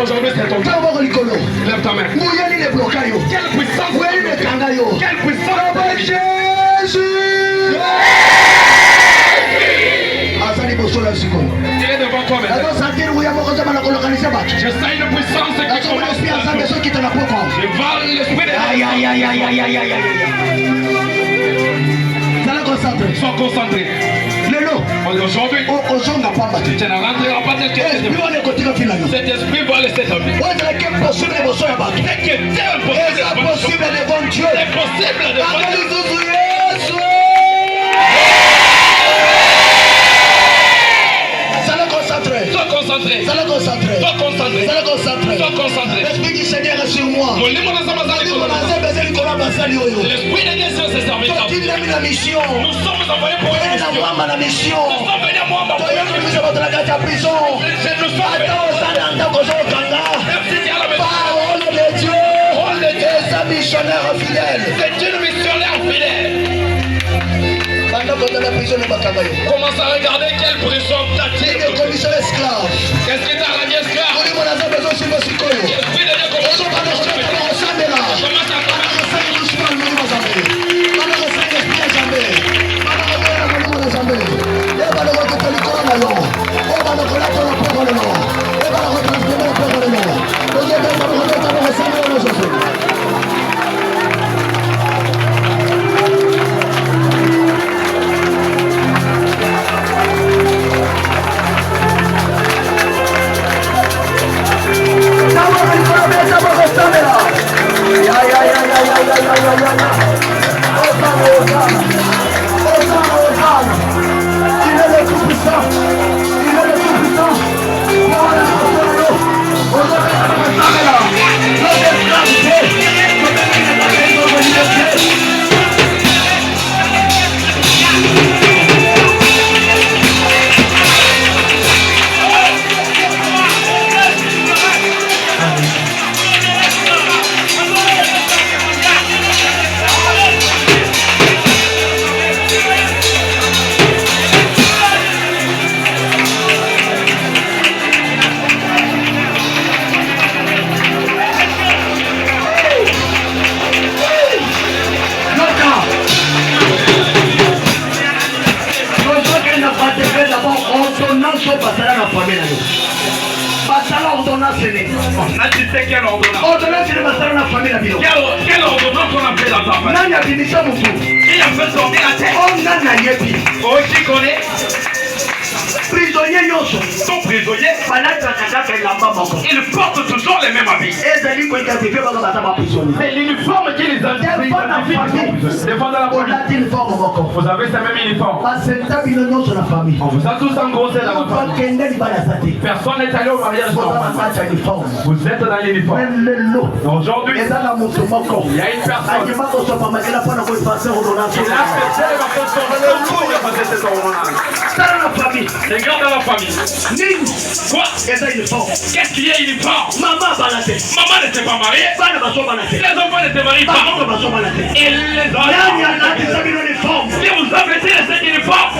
Speaker 4: Aujourd'hui c'est ton temps. Lève ta main.
Speaker 2: Quelle puissance.
Speaker 4: Quelle puissance.
Speaker 2: Jésus.
Speaker 4: Il est devant toi maintenant. Je sens une puissance qui commence. Je vois l'esprit de sois concentré. Aujourd'hui, tu ne rentreras pas tel que cet esprit va laisser ta vie. Dès que c'est impossible devant Dieu, c'est possible devant Dieu. concentré.
Speaker 2: Sois concentré.
Speaker 4: Sois concentré.
Speaker 2: Sois concentré.
Speaker 4: Sois concentré.
Speaker 2: L'esprit du Seigneur est sur moi.
Speaker 4: Molimo na zama zali kolona.
Speaker 2: L'esprit
Speaker 4: de Dieu sur ses serviteurs.
Speaker 2: la mission.
Speaker 4: Nous sommes envoyés pour une mission.
Speaker 2: La mission.
Speaker 4: Nous sommes venus à moi pour une mission.
Speaker 2: Nous sommes prison.
Speaker 4: Nous sommes
Speaker 2: Parole de Dieu. C'est un missionnaire fidèle.
Speaker 4: C'est une missionnaire fidèle. Commence à regarder quelle prison t'attire.
Speaker 2: Condition esclave.
Speaker 4: Qu'est-ce qui t'a rendu esclave? L'esprit de Dieu commence à quelle ordonnance? Quelle ordonnance on a fait dans ta famille? Qui a fait tomber la tête? Oh, qui connaît?
Speaker 2: Prisonnier Yoso.
Speaker 4: Son prisonnier, il porte toujours les mêmes habits. C'est l'uniforme qui les identifie. Défendre la police. Vous avez ce même uniforme. On vous a tous engrossé dans la famille. Personne n'est allé au mariage. Vous êtes dans l'uniforme. Aujourd'hui, il y a une personne. Les grands dans la famille. Quoi? Qu'est-ce qu'il y a uniforme? Maman n'était pas mariée. Les enfants n'étaient mariés pas. Et les enfants. Si vous avez dit cet uniforme.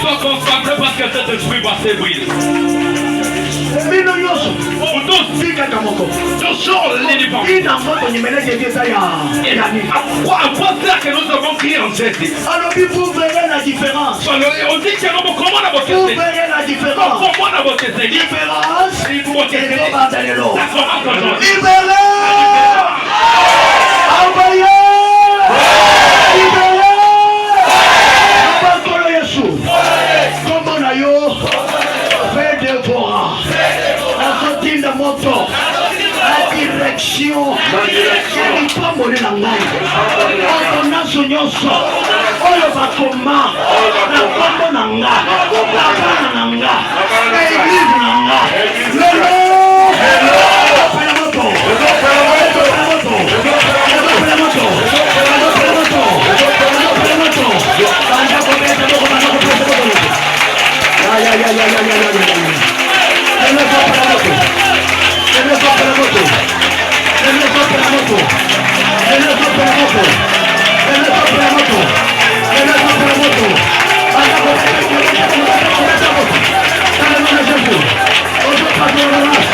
Speaker 4: Sois concentré parce que cet esprit va s'ébrouiller. Vous tous, toujours l'uniforme. À quoi sert que nous avons crié en Jésus?
Speaker 2: Vous verrez la différence.
Speaker 4: On dit que nous comment on a voté.
Speaker 2: Vous verrez la différence.
Speaker 4: Comment on a voté.
Speaker 2: Différence. La direction pamole na ngai ordonnance nyonso oyo bakoma na kombo na nga na bana na nga na église na nga lelo pela moto Thank you.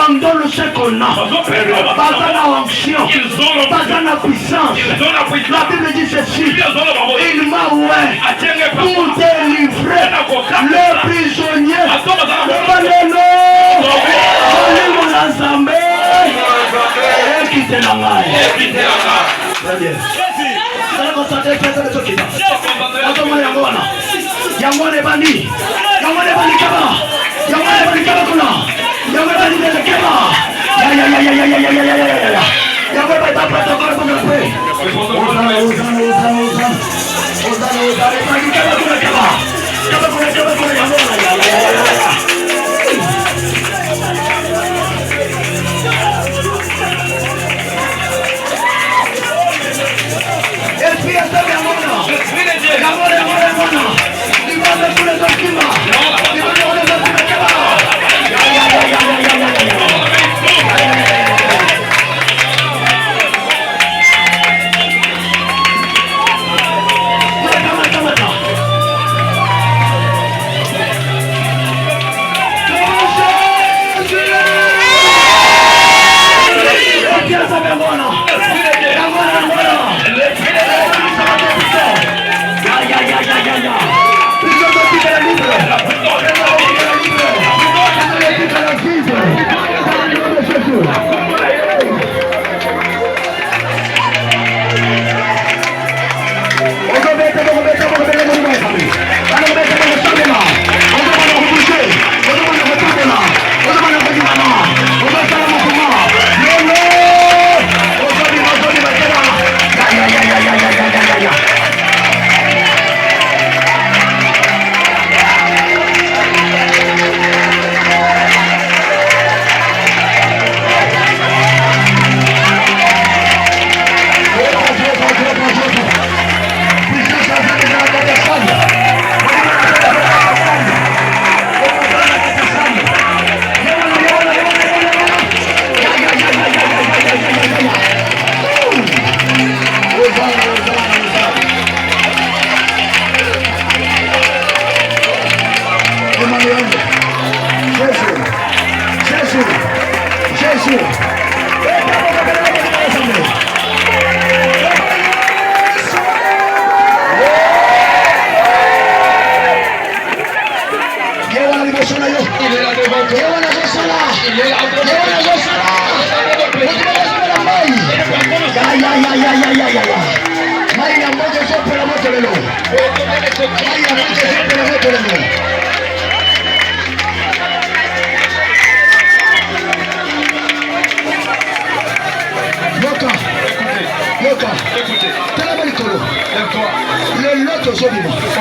Speaker 2: abandonnent ce qu'on a. Baza na onction. Baza na puissance. La Bible dit ceci. Il m'a pour délivrer le prisonnier.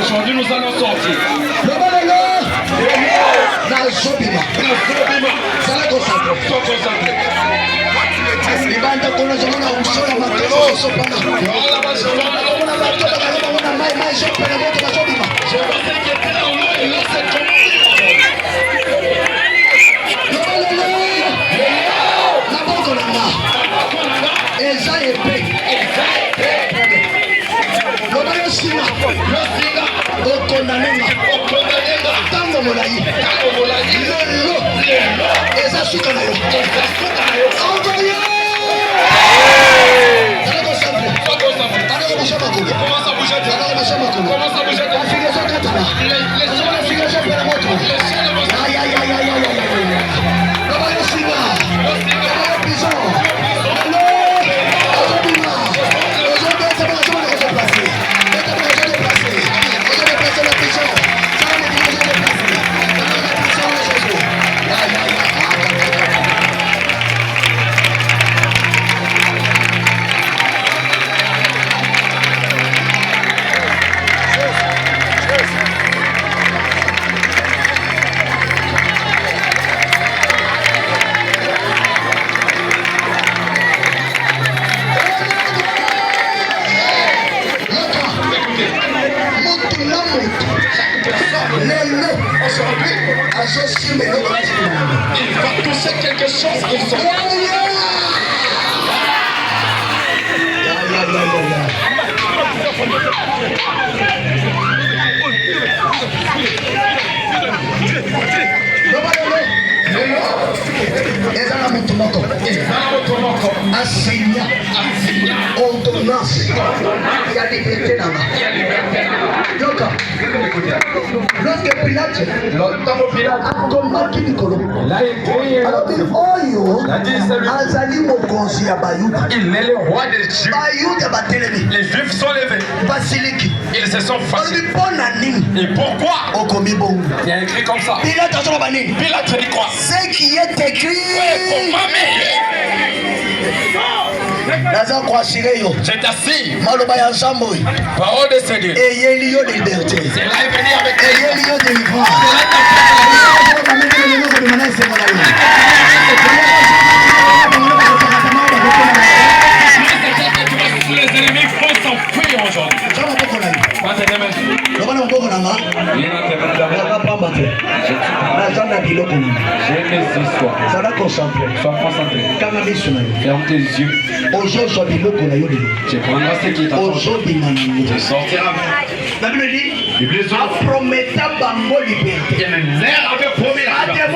Speaker 4: Aujourd'hui nous allons sortir. Il va toucher quelque chose de son
Speaker 2: moko. Assigna ordonnance. Il y a liberté là-bas. Donc, lorsque Pilate a combattu Nicolas, alors il oyo azali mokonzi ya Bayuda.
Speaker 5: Il est le roi des Juifs.
Speaker 2: Bayuda batelemi.
Speaker 5: Les Juifs sont levés.
Speaker 2: Basiliki.
Speaker 5: Ils se sont fâchés. Et pourquoi? Il y a écrit comme ça. Pilate dit quoi?
Speaker 2: Ce qui est écrit.
Speaker 5: Je t'assure. Parole de ce Dieu.
Speaker 2: Ayez lieu de liberté.
Speaker 5: C'est là et venir avec
Speaker 2: ayez lieu de délivrance.
Speaker 5: les ennemis vont s'enfuir aujourd'hui. J'ai mes histoires. Sois concentré. Ferme tes yeux. Tu prendras ce qui est à toi. Tu sortiras.
Speaker 2: La Bible dit, promettant bango liberté.
Speaker 5: Les nerfs avaient promis la liberté.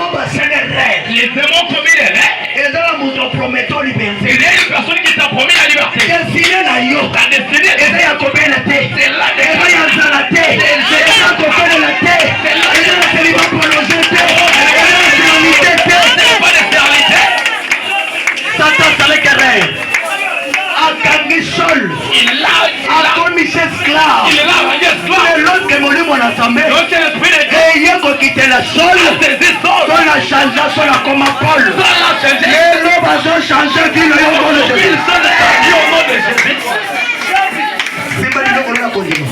Speaker 4: Les démons promis les rêves.
Speaker 2: Et dans la moto promettant liberté.
Speaker 4: Il y a une personne qui t'a promis la liberté.
Speaker 2: La destinée,
Speaker 4: la destinée.
Speaker 2: et là, il y a combien la tête.
Speaker 4: C'est là.
Speaker 2: Et là, il y a la tête. Et là, il y a combien la tête. Et là, il y a la prolongé tête. Et là, il y a la
Speaker 4: Pas d'éternité.
Speaker 2: Satan, ça les carrés. Akangi sol.
Speaker 4: Il a
Speaker 2: commis esclave.
Speaker 4: Il est là, il est esclave.
Speaker 2: Et l'autre que mon livre en assemblée.
Speaker 4: Donc c'est l'esprit de Dieu.
Speaker 2: Et il y a quitté la sol. Dans la change, sur la comme Paul.
Speaker 4: Dans la change.
Speaker 2: Et l'homme a changé vie le nom de Jésus.
Speaker 4: Il sonne ta vie au nom de Jésus.
Speaker 2: C'est pas le nom de la condition.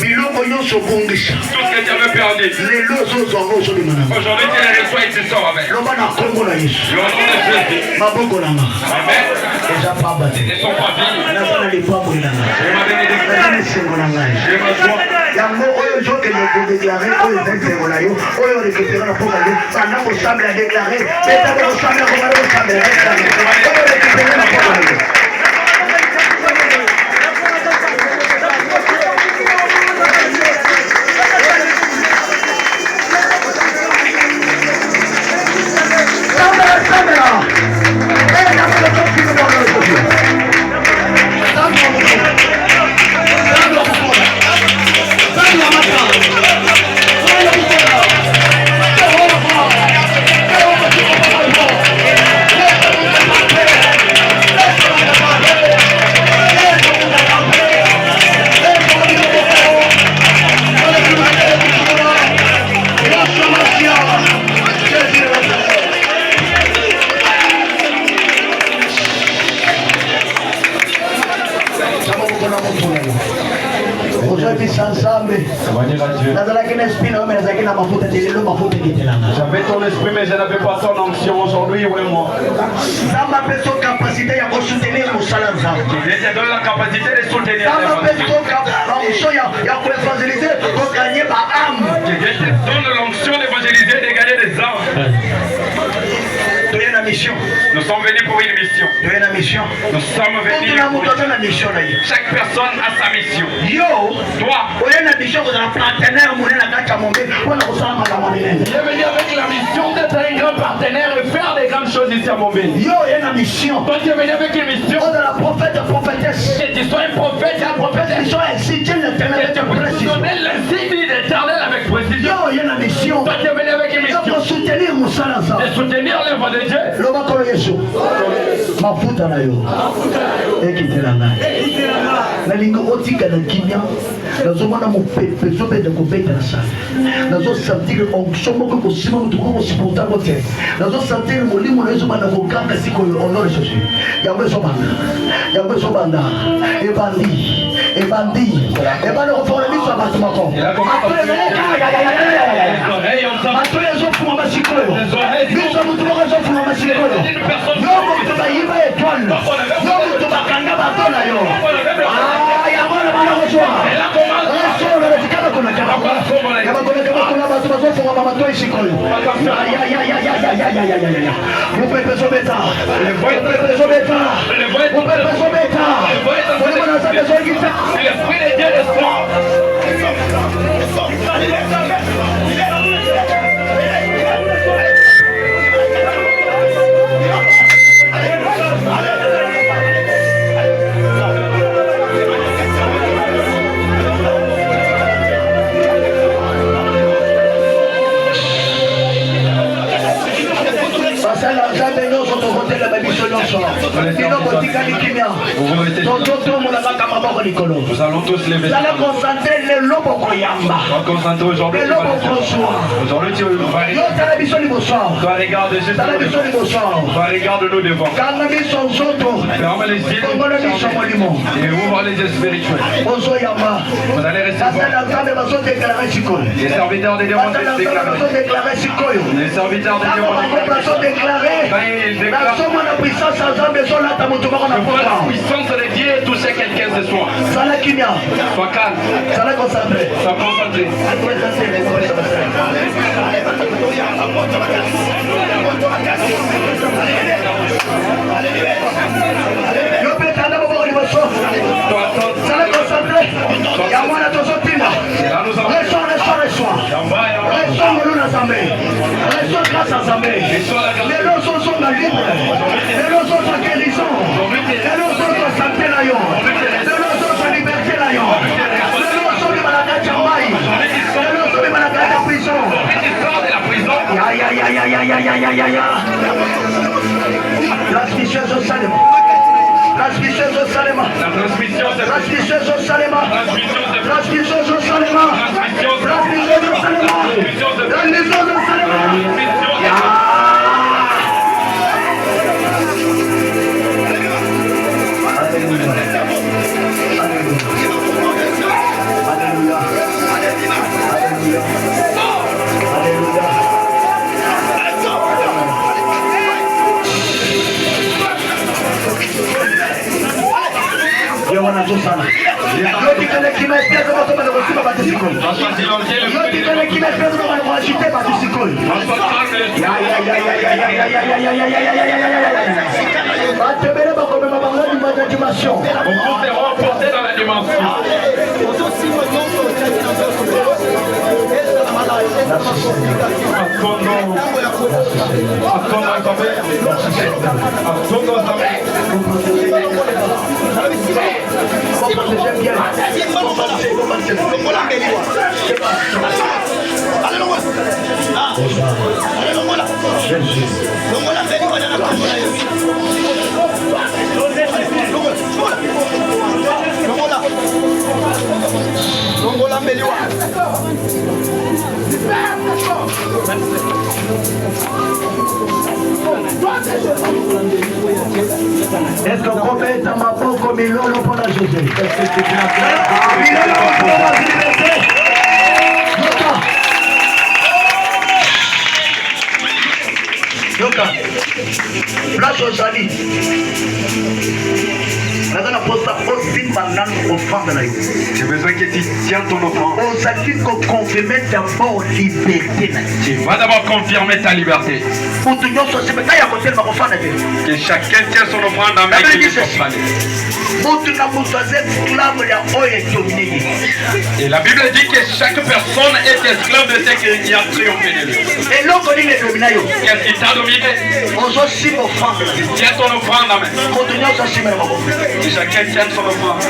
Speaker 2: Biloko nyonso bongisa.
Speaker 5: Tout ce que tu avais perdu.
Speaker 2: Lelo ozozwanga ozobima nango.
Speaker 5: Aujourd'hui, tu les reçois et tu sors avec.
Speaker 2: loba na kombo na Yesu.
Speaker 5: Le nom de Jésus.
Speaker 2: Maboko nanga
Speaker 5: Amen.
Speaker 2: eza pamba te.
Speaker 5: Ils sont pas vivants.
Speaker 2: naza na lipamboli na ngai.
Speaker 5: Je m'avais dit
Speaker 2: naza na esengo na ngai.
Speaker 5: je me joie.
Speaker 2: yango oyo ozokende kodeklare oyo eza esengo na yo oyo orekepera na mpoka yo banda kosambela deklare betaka kosambela kobala kosambela deklare oyo orekepera na mpoka na yo.
Speaker 3: J'avais ton esprit mais je n'avais pas ton onction aujourd'hui, oui moi.
Speaker 2: Je
Speaker 5: te donne la capacité de soutenir
Speaker 2: je
Speaker 5: te donne l'onction d'évangéliser et de gagner des âmes. Nous sommes venus pour une mission. Nous sommes venus pour une mission. Chaque personne a sa mission. Toi,
Speaker 2: il est venu avec la mission d'être un grand partenaire et faire des grandes choses ici à Montbéli. Toi tu es venu avec une mission de la prophète et prophétesse. Que tu sois un prophète et un prophète. Tu sois un signe d'éternel avec précision. Tu donnes l'insigne d'éternel avec précision. Toi tu es venu avec une mission. De soutenir l'œuvre de Dieu. Mafuta na yo ekitela ngai nalinga otika na kimia nazomona mopepe ezobenda kobeta na sala nazosentir onction moko kosima motu koko kosipotango te nazosentir molimo na ezobanda kokanga sikoyo au nom de Jésus yango ezobanda ebandi kofongola miso ya bato moko bato ezofuma basikoyo miso ya motu moko ezofuma basikoyo yo moto bayiba étoile yo moto bakanga bato na yo yango na bana kozwa esolo etikala kona kabakona bato bazofungama bato esikoyo mopepe ezobeta molimo na nzambe ezongisa
Speaker 3: Nous allons tous lever. Concentrer aujourd'hui. Aujourd'hui, tu regarde juste. Regarde-nous devant. Ferme les yeux et ouvre les yeux spirituels. Vous allez recevoir. Les serviteurs de Dieu vont se déclarer. Les serviteurs de Dieu vont se déclarer. Quand ils déclarent, la puissance de Dieu est touchée quelqu'un ce soir. Sois calme. Sois concentré. Transmissions au Salem. Transmissions au Salem. Transmissions au Salem. Transmissions au Salem. Est-ce qu'on peut mettre ma pauvre milolo pour la José? Yoka, place aux amis. J'ai besoin que tu tiens ton offrande. Tu vas d'abord confirmer ta liberté. Que chacun tient son offrande dans main qui et la Bible dit que chaque personne est esclave de ce qui a triomphé de lui. Qu'est-ce qui t'a dominé? Tiens ton offrande en main. Et chacun tient son offrande.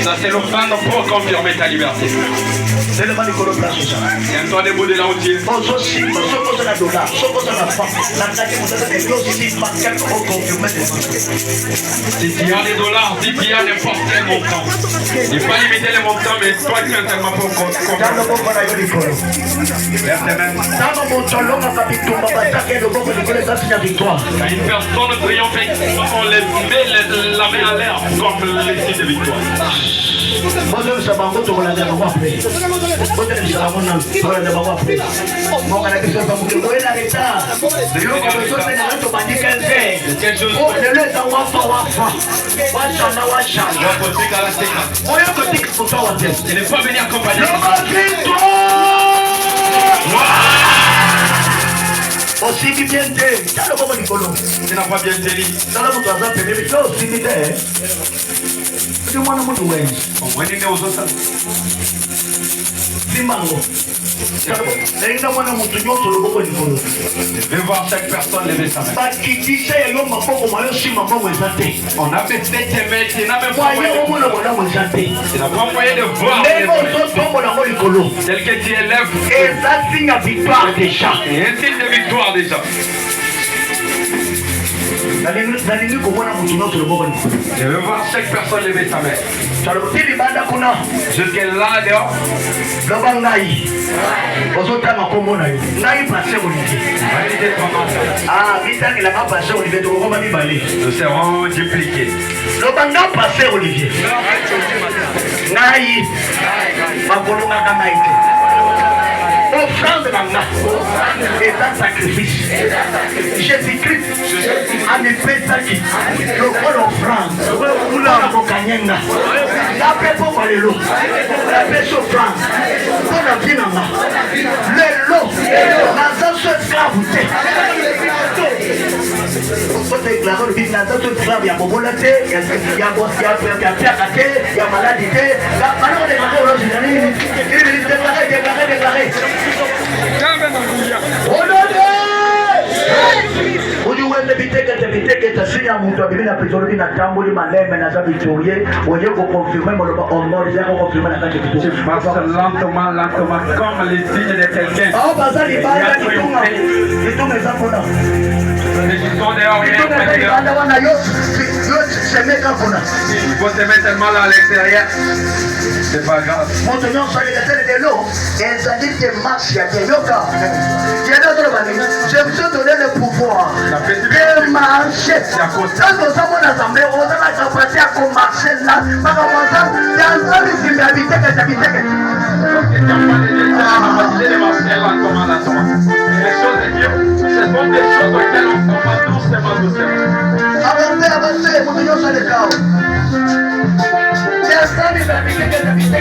Speaker 3: Ça c'est l'offrande pour confirmer ta liberté. Tiens-toi debout de là où tu es. Si tu as des dollars, si tu as n'importe quel montant, il ne faut pas limiter les montants, mais toi tu es tellement pour confirmer. Lève tes mains. Quand une personne triomphe, on les met la main en l'air comme les signes de victoire. Il n'est pas venu accompagner. Aussi bien tu n'as pas bien tenu. Au moins, il est aux autres.
Speaker 5: Je vais voir chaque personne lever sa main. On a fait cette main qui n'a même pas moyen de voir. Tel que tu élèves. Et un signe de victoire déjà. Je veux voir chaque personne lever sa main. Jusqu'à là dehors. Nous serons dupliqués.
Speaker 2: Offrande nanga est un sacrifice. Jésus-Christ a nipesaki lokola offrande kula kokanyenga la pepo balelo la peso offrande pona binanga lelo naza so esclave te kote déclarer le business naza so esclave ya bobola te ya piaka te ya maladie te bana déclarer déclarer ujuwende biteketa sinya muntu abibina pezolo bina tambuli maleme na za victorie oye ko confirmer moloba honor ya ko confirmer na kati kitu
Speaker 5: marche lentement comme les signes de quelqu'un.
Speaker 2: Ah bazali bala kitunga zapona
Speaker 5: Les gens sont dehors, rien pas dehors. Il faut se mettre seulement là à l'extérieur. C'est pas grave.
Speaker 2: Je vais vous donner le pouvoir de marcher. Quand nous sommes en assemblée, on a capacité à marcher là. Par exemple, il y a un seul qui m'habite que j'habite.
Speaker 5: Les choses de Dieu, ce sont des choses auxquelles on commence doucement.
Speaker 2: Avancez, mon Dieu, ça le chaos. Il y a un seul qui m'habite que j'habite.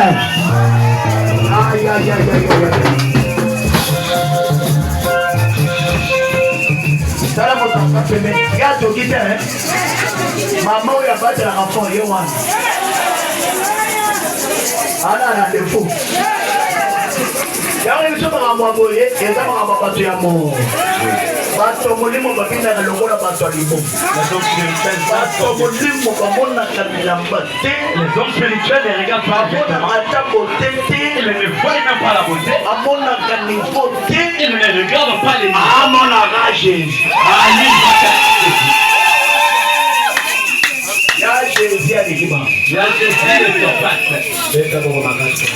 Speaker 2: Aïe, aïe, aïe, aïe, aïe. Ça là, votre enfant, il y a tout qui est. Maman, il y a pas de l'enfant, il y a un. Ah là, là, c'est fou. Il y a une chose à moi, il y a une chose à moi. Bato molimo babina na longola bato alimo. Bato molimo bamona kamilamba te.
Speaker 3: Les hommes spirituels ne regardent pas directement.
Speaker 2: Ata beauté te.
Speaker 3: Ils ne voient même pas la beauté.
Speaker 2: Amona kanivo te.
Speaker 3: Ils ne regardent pas les niveaux.
Speaker 2: Amona Jésus. Ya Jésus alikima.
Speaker 3: Ya Jésus le surpasse.
Speaker 2: Beta boko makasi.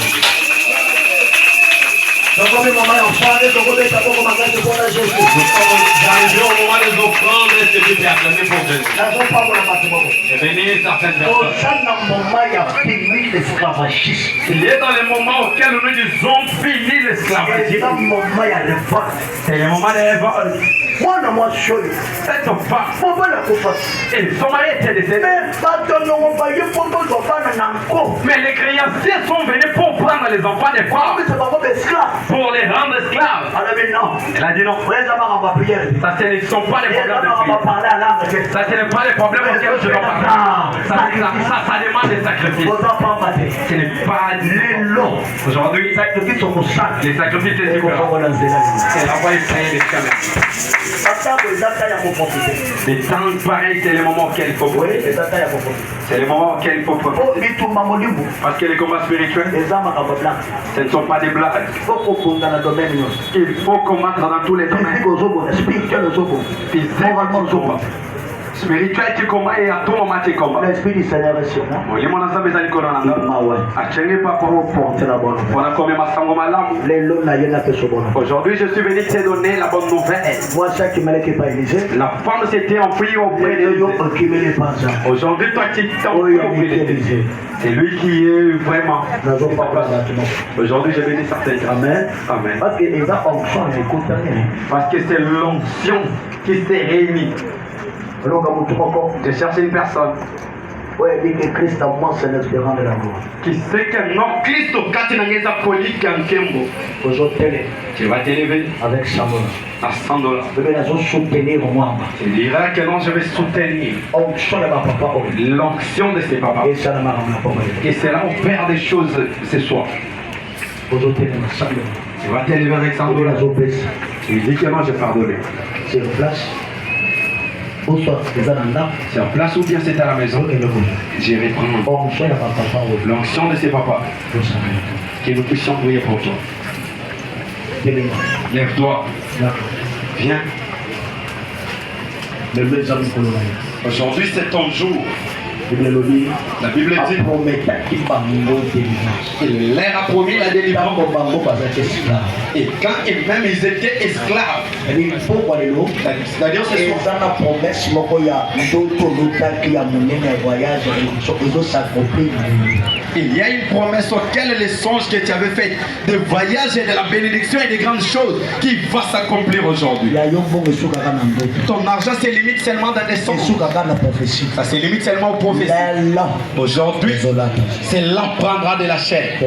Speaker 2: Donc comme maman est enfant, donc on beta boko makasi pour la Jésus.
Speaker 3: J'arrive au moment des offrandes et ce qui est acclamé pour Jésus.
Speaker 2: La zone pas pour la partie boko.
Speaker 3: Et bénir certaines personnes. Il est dans les moments auxquels nous disons fini l'esclavagisme. C'est le moment de révolte. Cette femme, et son mari était décédé. Mais les créanciers sont venus pour prendre les enfants des femmes, pour les rendre esclaves. Elle a dit non. Ça, ce ne sont pas les problèmes de prière. Ça, ce n'est pas les problèmes auxquels je dois parler. Ça demande des sacrifices. Ce n'est pas l'eau. Aujourd'hui, les sacrifices des différents. C'est la voie Israël des caméras. Les temps pareils, c'est les moments auxquels il faut profiter. C'est les moments auxquels il faut profiter. Parce que les combats spirituels, ce ne sont pas des blagues. Il faut combattre dans tous les domaines. Spirituel tu combats et à tout moment tu combats.
Speaker 2: L'esprit du Seigneur est sur moi.
Speaker 3: Aujourd'hui je suis venu te donner la bonne nouvelle. La femme s'était enfuie auprès de Dieu. Aujourd'hui toi tu t'enfuis auprès de Dieu. C'est lui qui est vraiment. Aujourd'hui je bénis certaines. Amen. Amen. Parce que c'est l'onction qui s'est réunie. Je cherche une personne
Speaker 2: Christ en moi, c'est l'espérance de la gloire.
Speaker 3: qui sait que non, Christ au Katinangeza Polique en Kembo. Tu vas t'élever
Speaker 2: Avec 100 dollars.
Speaker 3: à $100.
Speaker 2: Je vais soutenir moi.
Speaker 3: Tu diras que non, je vais soutenir l'onction de ses papas.
Speaker 2: Et ça ne m'a pas.
Speaker 3: Et c'est là où on perd des choses ce soir. Tu vas t'élever avec $100. Tu lui dis que non, j'ai pardonné.
Speaker 2: C'est une place.
Speaker 3: C'est en place ou bien c'est à la maison. J'irai prendre l'onction de ses papas. Que nous puissions prier pour toi. Lève-toi. Viens. Aujourd'hui c'est ton jour. La Bible dit qu'il leur a promis la délivrance. Et quand même ils étaient esclaves. C'est-à-dire ce soir. Il y a une promesse auquel les songes que tu avais fait de voyage et de la bénédiction et des grandes choses qui va s'accomplir aujourd'hui. Ton argent se limite seulement dans des songes. Ça se limite seulement aux prophéties. Aujourd'hui, c'est là prendra de la chair.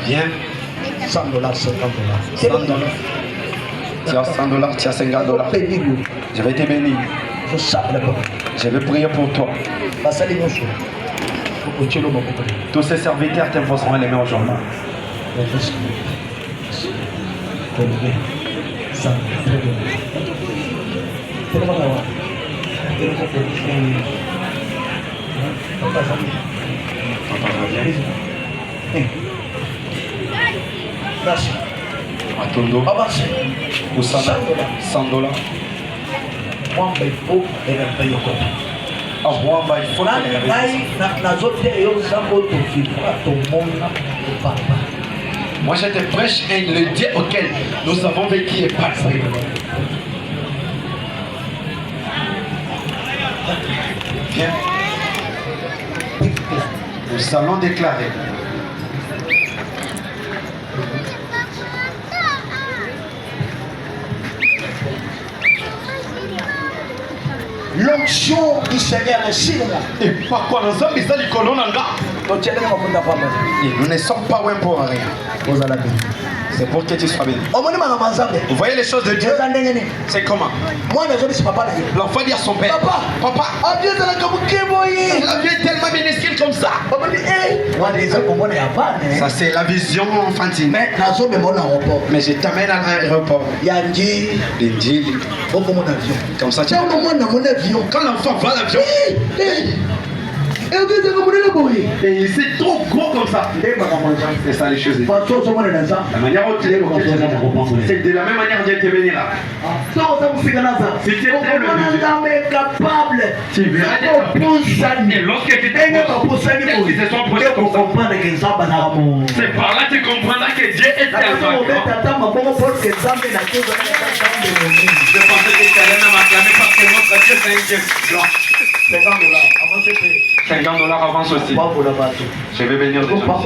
Speaker 3: Viens.
Speaker 2: 100 dollars, 50 dollars.
Speaker 3: Tu as 100 dollars, tu as 50 dollars. Je vais te bénir. Je vais prier pour toi. Tous ces serviteurs t'imposeront les mains aujourd'hui. Atondo. Ou 100 dollars. Moi je te prêche le Dieu auquel nous avons vécu et passé. Viens. Nous allons déclarer.
Speaker 2: L'onction du Seigneur est sur moi.
Speaker 3: Et par quoi nous sommes les colonnes en gars.
Speaker 5: Et nous ne sommes pas loin pour rien. C'est pour que tu sois béni. Vous voyez les choses de Dieu? C'est comment? L'enfant dit à son père, papa, la vie est tellement minuscule comme ça. Ça c'est la vision enfantine. Mais je t'amène à l'aéroport. Comme ça tu vas. Quand l'enfant voit l'avion, et c'est trop gros comme ça. C'est ça les choses. La manière dont tu es, c'est de la même manière Dieu te bénira. Si tu es très capable, tu verras. Et lorsque tu te c'est par là que tu comprendras que Dieu est tellement grand. Je pensais que tu allais m'acclamer parce que notre Dieu c'est un Dieu grand. $50 avance aussi. Je vais bénir des gens.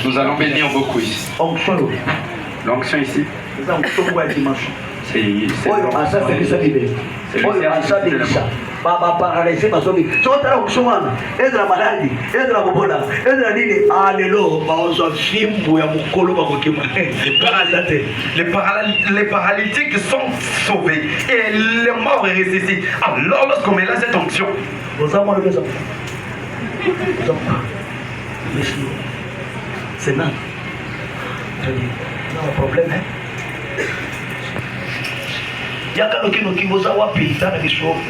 Speaker 5: Nous allons bénir beaucoup ici. L'onction ici. C'est les paralytiques sont sauvés et les morts ressuscitent. Alors lorsqu'on met là cette onction, c'est non. Non, problème, hein? Il y a quelqu'un qui vous a wapi, dans les choses,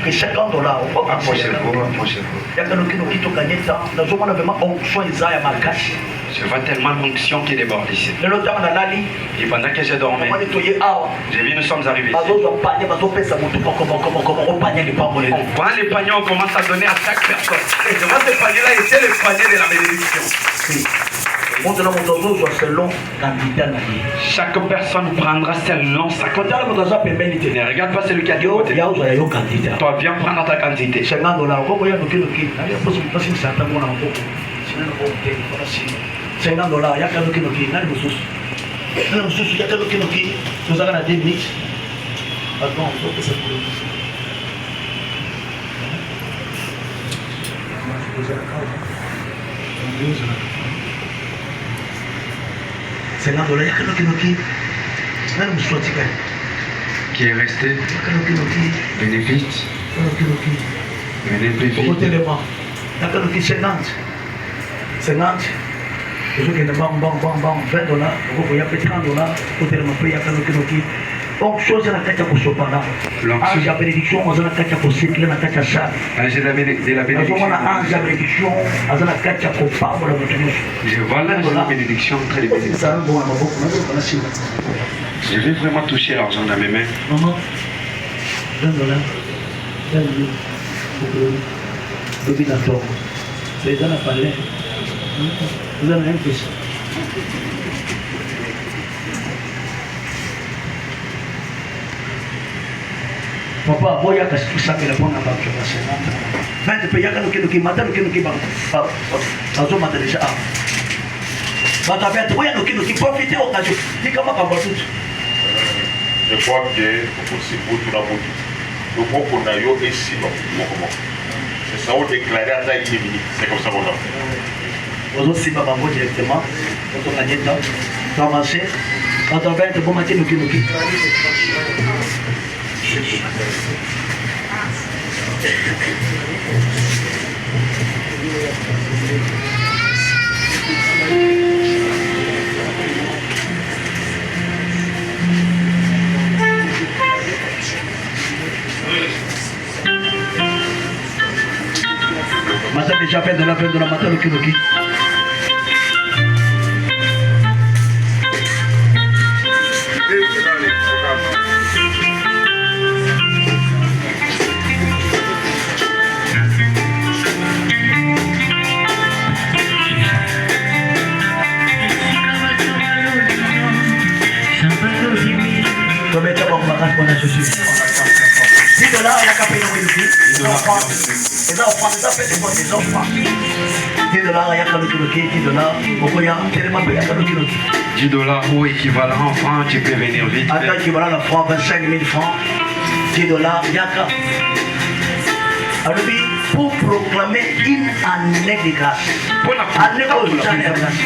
Speaker 5: que $50. Je vois tellement d'onction qui déborde ici. Et pendant que je dormais, j'ai vu nous sommes arrivés ici. On prend les paniers, on commence à donner à chaque personne. Et devant ce panier-là, était le panier de la bénédiction. Chaque personne prendra selon sa quantité. Ne regarde pas celui qui a dit côté. Toi, viens prendre ta quantité. Qui est resté bénéfice. La bénédiction. Je vois là la bénédiction très bénéfique. Je vais vraiment toucher l'argent dans mes mains.
Speaker 2: Papa, voy a casar la buena para que la cena. Vente, pero ya que mata lo que va. Azul mata déjà. Mata vente, voy a lo que profiter occasion. Dis comment va tout.
Speaker 1: Je crois que aussi pour tout la route. Le mot qu'on a eu est si long. C'est ça on déclaré à taille minute. C'est comme ça qu'on a fait.
Speaker 2: Vous aussi pas bon directement. Vous on a dit là. Commencer. Mata vente, bon matin lo que Matin déjà fait de la matin le kiloki. $10 ou équivalent en francs, tu peux venir vite. Attends, équivalent en francs, 25 000 francs. $10, yaka. Alors, pour proclamer une année de grâce. Année de grâce.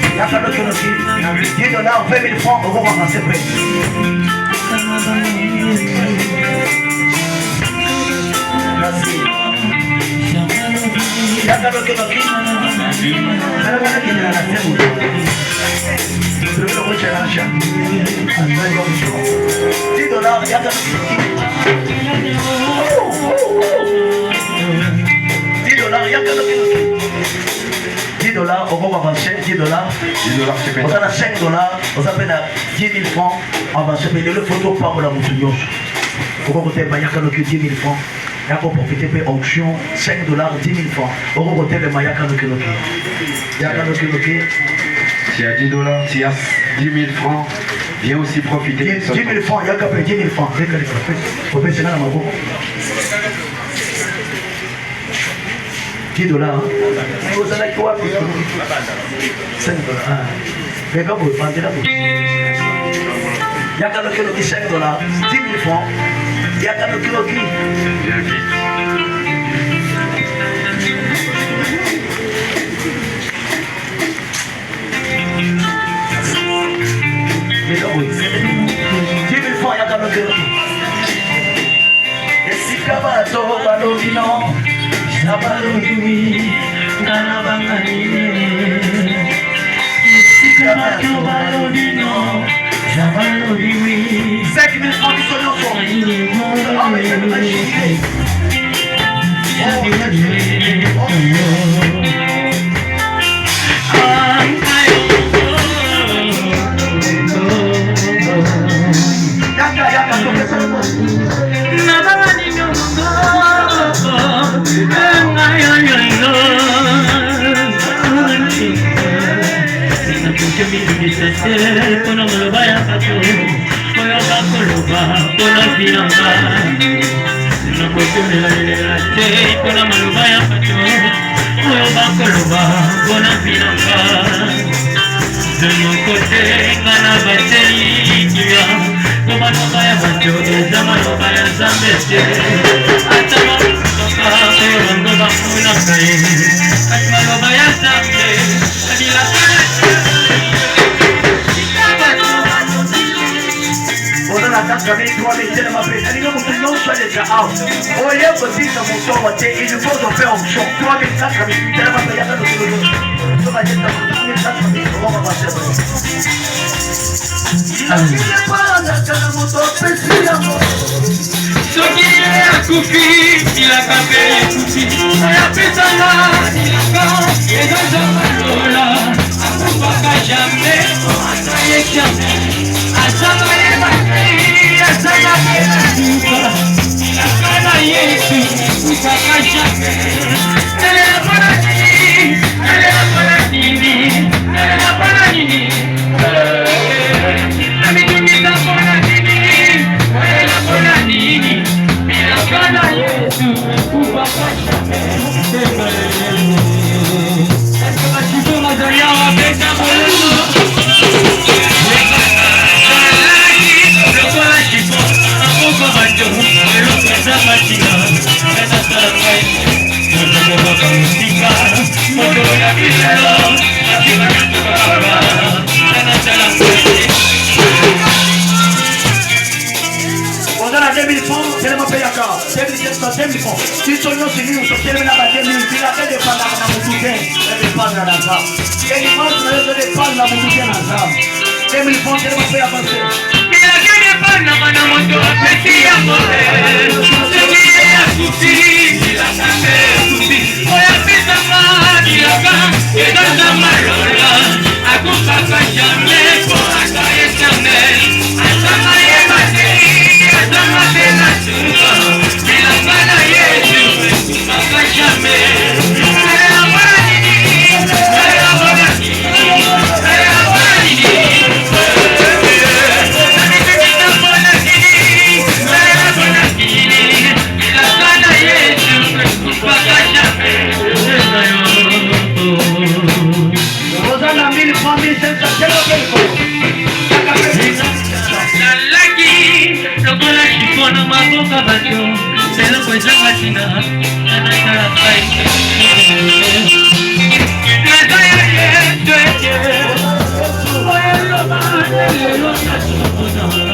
Speaker 2: Il y a quelqu'un qui nous dit 10 dollars, 20 000 francs, on va ramasser près. Merci. Il y a quelqu'un qui nous dit 10 dollars, il y a quelqu'un qui nous dit 10 dollars, il y a quelqu'un qui nous dit 10 dollars, on va avancer, 10 dollars.
Speaker 5: 10 dollars, c'est
Speaker 2: On a 5 dollars, on s'appelle à 10 000 francs, avancer, mais le photo pas pour la moussouillon. On va côté, il y a 10 000 francs. Il y a profiter de l'onction, 5 dollars, 10 000 francs. On va côté, il y a
Speaker 5: 10 dollars, s'il y a 10 000 francs, viens aussi profiter.
Speaker 2: 10 000 francs, il y a 10 000 francs. Professionnel à ma boue. 10 dollars. Vous allez quoi? 5 dollars. Mais quand vous vendez là, il y a quelqu'un qui dit 5 dollars, 10 000 francs. Il y a quelqu'un qui dit. Mais non, 10 000 francs, il y a quelqu'un qui dit. Et si Kabato, Balodino. Sabalodiwi, Ganabanganine. Sikabato Balodino, Sabalodiwi. 5 000 francs sur le fond. Ah, mais c'est magique.
Speaker 6: Kono maloba ya pato, koyo bakoloba, kono finanga. Nakotomela lela te, kono maloba ya pato, koyo bakoloba, kono finanga. De mon côté, ngana bateli kia, kono maloba ya pato, eza maloba ya zambete. Ata maloba, koyo bango bakuna kaye, ata maloba ya zambe, adila kaya.
Speaker 2: On a gagné 3 000 tellement près. Il nous non soit les gars. Au lieu de dire que mon tour il nous faut faire un show. 3 000 tellement près. Il y a pas de chose. On va dire que 3 000 on va passer.
Speaker 6: Soki akufi, il a capé akufi. Oya pesanga, il a capé. Et dans un malola, akufaka jamais, asaye jamais. Asaye bakri, asaye bakri. Akana Yesu, akufaka jamais. Elle est la bonne elle est la bonne elle est la bonne Amidumita bonne elle est la bonne Milakana Yesu, akufaka jamais. Est-ce que ma chibou m'a donné un avec un bon
Speaker 2: On a 2000 francs, c'est le paye encore. 2000 francs. Si tu as une nous, c'est le même 2000. Il a fait des pannes dans mon soutien. Il dépend dans la salle. Et il mange des pannes dans mon soutien dans la salle. 2000 francs, c'est le paye avancer.
Speaker 6: Il a fait des pannes dans mon soutien. Petit amour. C'est a souci. Il a fait souci. On a fait sa main. Il a fait. Et dans sa malola. A coupa jamais. Pour la gloire éternelle. A sa main est battée. A sa main est battée. Il a pas la Jésus. Il a pas jamais. Elle est la bonne elle est la bonne elle est la bonne mona maboka bato eloko ezanga tina anatala pai eza ya yesu ete oyo loba lelo nyonso